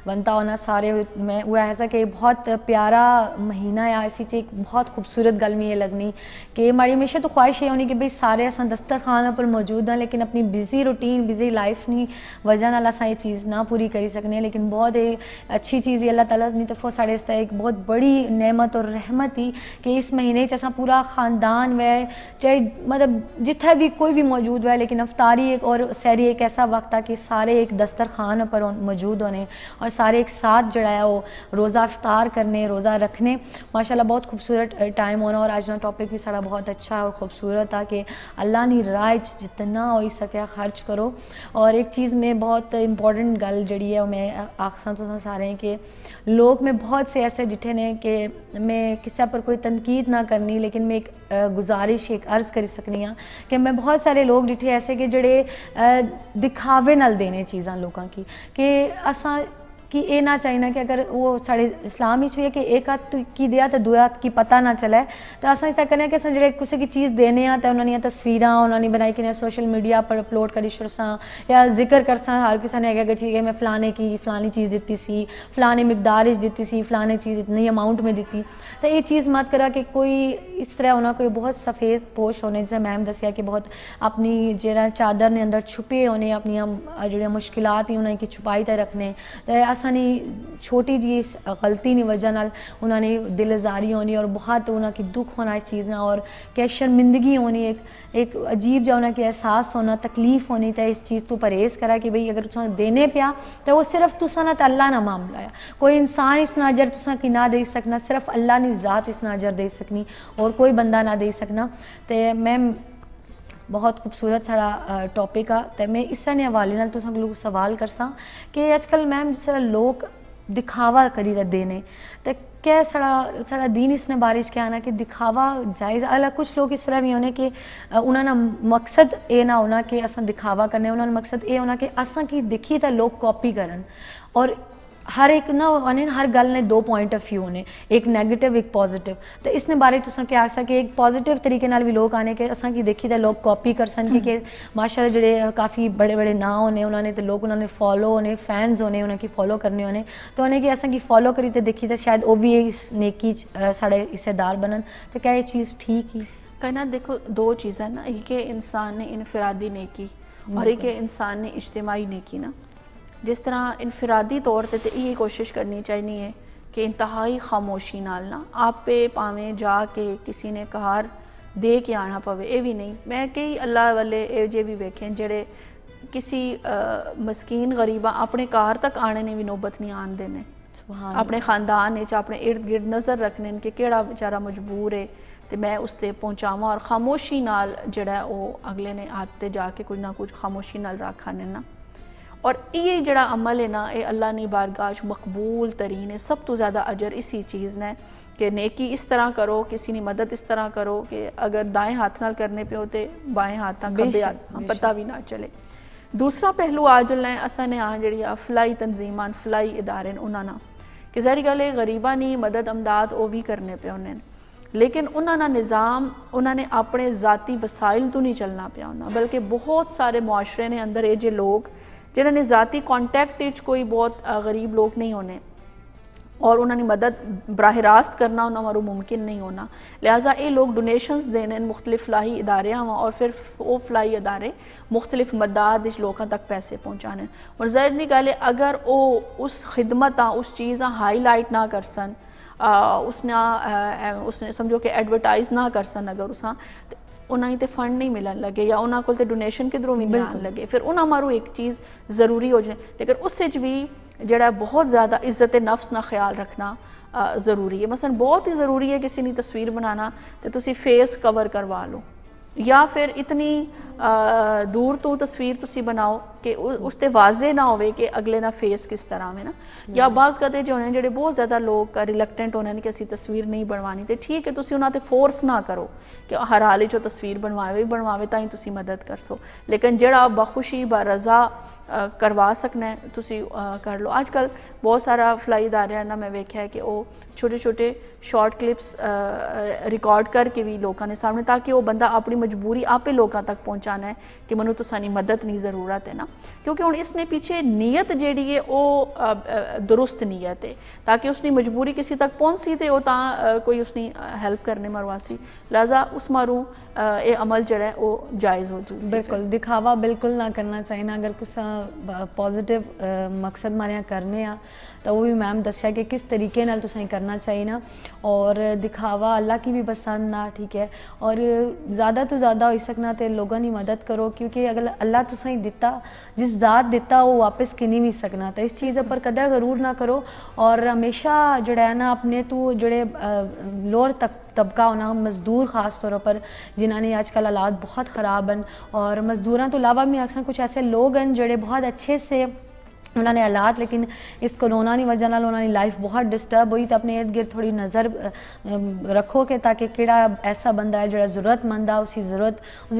बनता होना सारे में वो ऐसा कि बहुत प्यारा महीना या इसी च एक बहुत खूबसूरत गल में ये लगनी कि माड़ी हमेशा तो ख्वाहिश ये होनी कि भाई सारे असा दस्तरखान पर मौजूद हैं, लेकिन अपनी बिजी रूटीन बिजी लाइफ नी वजह नाल असा ये चीज़ ना पूरी करी सकने। लेकिन बहुत अच्छी चीज़ अल्लाह ताला दी तरफों साढ़े इस एक बहुत बड़ी नेमत और रहमत ही कि इस महीने असा पूरा ख़ानदान व चाहे मतलब जिथे भी कोई भी मौजूद है, लेकिन अफ्तारी एक और सैरी एक ऐसा वक्त है कि सारे एक दस्तरखान पर मौजूद होने और सारे एक साथ जड़ा है वो रोज़ा इफ्तार करने, रोज़ा रखने। माशाल्लाह बहुत खूबसूरत टाइम होना। और आज ना टॉपिक भी सारा बहुत अच्छा है और ख़ूबसूरत है कि अल्लाह नी राह जितना हो सके खर्च करो। और एक चीज़ में बहुत इंपॉर्टेंट गल जड़ी है मैं आखसा तो सारे हैं कि लोग में बहुत से ऐसे जिठे ने कि मैं किसी पर कोई तनकीद ना करनी, लेकिन मैं एक गुजारिश एक अर्ज़ कर सकनी हाँ कि मैं बहुत सारे लोग जिठे ऐसे कि जड़े दिखावे नाल देने चीज़ां लोगों की कि असा कि ये ना चाहिए कि अगर वो साढ़े इस्लाम भी है कि एक हाथ की दिया तो दूए हाथ की पता ना चले, तो अस इस तरह करने कि जो किसी की चीज़ देने तो उन्होंने तस्वीर उन्होंने बनाई कि सोशल मीडिया पर अपलोड करी छुड़सा या जिक्र करसा हर किसी ने अगर चीज़ मैं फलाने की फलानी चीज़ दी सी, फलानी मिकदार दी सी, फलानी चीज़ इतनी अमाउंट में दी, तो ये चीज़ मत करा कि कोई इस तरह होना कोई बहुत सफ़ेद पोश होने, जैसे मैम दसिया कि बहुत अपनी जो चादर ने अंदर छुपे होने, अपनी जो मुश्किलात ही उन्होंने की छुपाई तक रखने, तो असानी छोटी जी गलती की वजह नाल उन्होंने दिल आजारी होनी और बहुत उन्होंने दुख होना इस चीज़ ना, और क्या शर्मिंदगी होनी, एक अजीब जा उन्होंने एहसास होना, तकलीफ होनी, तो इस चीज़ तो परहेज़ करा कि भाई अगर तुसा देने पिया तो वो सिर्फ तुसा ना, तो अल्लाह ना मामला है, कोई इंसान इस ना अजर तुसा की ना दे सकना, सिर्फ अल्लाह ने ज़ात इस ना अजर दे सकनी और कोई बंदा ना दे सकना। तो मैम बहुत खूबसूरत साड़ा टॉपिक आ, तो मैं इस हवाले नाल तुसां कोलों सवाल करसा कि अजकल मैम जिस तरह लोग दिखावा करी रहे ने, तो क्या साड़ा दीन इसने बारिश क्या आना कि दिखावा जायज़, अलग कुछ लोग इस तरह भी होने कि उन्होंने मकसद ये ना होना कि असा दिखावा करने, उन्होंने मकसद ये होना कि असा की दिखी तो लोग कॉपी करन, और हर एक ना हर गल ने दो पॉइंट ऑफ व्यू ने, एक नैगेटिव एक पॉजिटिव, तो इसने बारे तुसा क्या आखसा कि एक पॉजिटिव तरीके नाल भी लोग आने के असा की देखी तो लोग कॉपी कर सन कि माशाल्लाह जड़े काफ़ी बड़े बड़े ना होने उन्होंने, तो लोग उन्होंने फॉलो होने, फैंस होने उन्हें की फॉलो करने होने, तो उन्हें कि असा की फॉलो करी तो देखी तो शायद वो भी इस नेकी साढ़े हिस्सेदार बनन, तो क्या ये चीज़ ठीक ही कहना? देखो दो चीज़ें ना, एक इंसान ने इनफरादी नेकी और एक इंसान ने इज्तिमाई नेकी ना। जिस तरह इनफरादी तौर पर तो ये कोशिश करनी चाहिए कि इंतहाई खामोशी नाल ना आप पे भावें जाके किसी ने कार दे के आना पवे, ये भी नहीं। मैं कई अल्लाह वाले ए जे भी वेखे जेड़े किसी मस्कीन गरीबा अपने कार तक आने ने भी नौबत नहीं आन देने, अपने खानदान अपने इर्द गिर्द नज़र रखने कि केड़ा बेचारा मजबूर है तो मैं उसते पहुँचावा, और खामोशी नाल जड़ा वो अगले ने हाथ ते जाके कुछ ना कुछ खामोशी नाल रखा ने ना। और ये जड़ा अमल है ना, ये अल्लाह ने बारगाह मकबूल तरीन है, सब तो ज़्यादा अजर इसी चीज़ ने कि नेकी इस तरह करो, किसी ने मदद इस तरह करो कि अगर दाएं हाथ नाल करने पे होते बाएं हाथ ना खब्बे हाथ पता भी ना चले। दूसरा पहलू आज असा ने आ जी फलाई तंजीमान फलाई इदारे उन्होंने कि ज़ाहिर गल है गरीबा नी मदद अमदाद वो भी करने पे उन्हें, लेकिन उन्होंने निज़ाम उन्होंने अपने ज़ाती वसाइल तो नहीं चलना पिया उन्होंने, बल्कि बहुत सारे मुआशरे ने अंदर ये जे लोग जिन्होंने ज़ाती कॉन्टैक्ट कोई बहुत गरीब लोग नहीं होने और उन्होंने मदद बराह रास्त करना उन्होंने मुमकिन नहीं होना, लिहाजा ये लोग डोनेशंस देने मुख्तलिफ फलाही इदारे हाँ, और फिर वो फलाही इदारे मुख्तलिफ मदाद लोगों तक पैसे पहुँचाने। और ज़ाहिर नहीं गल है अगर वो उस खिदमत उस चीज़ हाईलाइट ना कर सन, उसने समझो कि एडवरटाइज ना कर सन, अगर उस उन्हें तो फंड नहीं मिलन लगे या उन्होंने को डोनेशन किधरों भी नहीं आन लगे, फिर उन्होंने मारू एक चीज़ ज़रूरी हो जाए। लेकिन उससे भी जड़ा बहुत ज़्यादा इज्जत नफ्स ना ख्याल रखना ज़रूरी है। मसलन बहुत ही ज़रूरी है किसी ने तस्वीर बनाना तो तुसी फेस कवर करवा लो, या फिर इतनी दूर तो तस्वीर तुसी बनाओ कि उसते वाजे ना होवे कि अगले ना फेस किस तरह में ना, या बाज़ कदे जो होने जेडे बहुत ज़्यादा लोग रिलैक्टेंट होने कि असी तस्वीर नहीं बनवानी, तो ठीक है तुसी उन्होंने फोर्स ना करो कि हर हाल जो तस्वीर बनवावे ताई तुसी मदद कर सो, लेकिन जड़ा बखुशी बरज़ा करवा सकना है तुसी कर लो। आजकल बहुत सारा फलाई इदारे ना मैं वेख्या है कि वो छोटे छोटे शॉर्ट क्लिप्स रिकॉर्ड करके भी लोगों ने सामने, ताकि वो बंदा अपनी मजबूरी आपे लोगों तक पहुँचाना है कि मनु तो सानी मदद नहीं ज़रूरत है ना, क्योंकि हुण इसने पीछे नीयत जी है वो दुरुस्त नीयत है, ताकि उसकी मजबूरी किसी तक पहुँच सी तो कोई उसकी हेल्प करने मरवासी, लिहाजा उस मारू ये अमल जड़ा है वो जायज़ हो जाए। बिल्कुल दिखावा बिल्कुल ना करना चाहिए ना, अगर कुछ पॉजिटिव मकसद मारे करने आ तो वो भी मैम दसिया कि किस तरीके नाल तुसें करना चाहिए ना, और दिखावा अल्लाह की भी पसंद ना, ठीक है, और ज़्यादा तो ज़्यादा हो सकना तो लोगों की मदद करो, क्योंकि अगर अल्लाह तुसें दिता जिस ज़ात दिता वो वापस किनी भी सकना, तो इस चीज़ पर कदा गरूर ना करो, और हमेशा जड़ा है ना अपने तो जड़े लोअर तबका होना मज़दूर ख़ास तौर पर जिन्होंने आजकल हालात बहुत ख़राब हैं, और मज़दूरों तो अलावा भी अक्सर कुछ ऐसे लोग हैं जड़े बहुत अच्छे से उन्होंने हालात, लेकिन इस कोरोना की वजह नाल उन्होंने लाइफ बहुत डिस्टर्ब हुई। तो अपने इर्द गिर्द थोड़ी नज़र रखो कि ताकि किड़ा ऐसा बंदा है जो ज़रूरतमंद है उसकी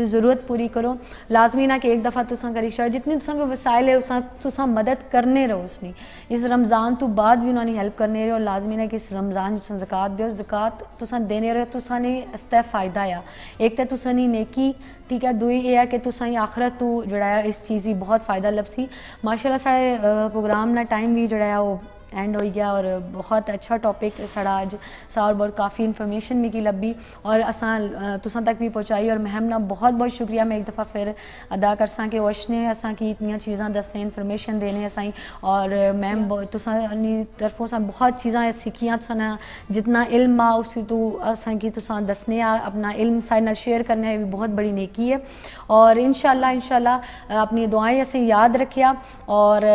ज़रूरत पूरी करो। लाजमी ना कि एक दफ़ा तुसा करी छड़, जितनी तुसा को वसाइल है तुसा मदद करने रहो उसनी। इस रमज़ान तो बाद भी उन्होंने हेल्प करने रहो। लाजमी ना कि इस रमज़ान तुसा ज़कात दो, ज़कात तुसा देने रहो, तुसा ने इसदा फ़ायदा आ। एक तो तुसा नी नेकी, ठीक है, दुई ये है कि तुसा आखरत तू जड़ा इस चीज़ की बहुत फ़ायदा लभसी। माशाल्लाह साढ़े प्रोग्राम ना टाइम भी जड़ा वो एंड हो गया और बहुत अच्छा टॉपिक साढ़ा अज सार बहुत काफ़ी इन्फॉर्मेशन मिगी लभी और असां तुसां तक भी पहुँचाई। और मैम ना बहुत बहुत शुक्रिया मैं एक दफ़ा फिर अदा करसा कि वश ने असां की इतनी चीज़ां दसने इन्फॉर्मेशन देने असाई। और मैम तुसां तरफों से बहुत चीज़ां सीखियां, तुसां जितना इल्म आ उसी तू असां की तुसां दसने आ, अपना इल्म सारे नाल शेयर करने भी बहुत बड़ी नेकी है। और इंशाल्लाह अपनी दुआएं असें याद रखिया और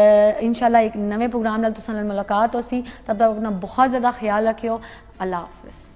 इंशाल्लाह एक नवे प्रोग्राम नाल तुसां नाल मुलाकात होसी। तब तक अपना बहुत ज़्यादा ख्याल रखियो। अल्लाह हाफिज़।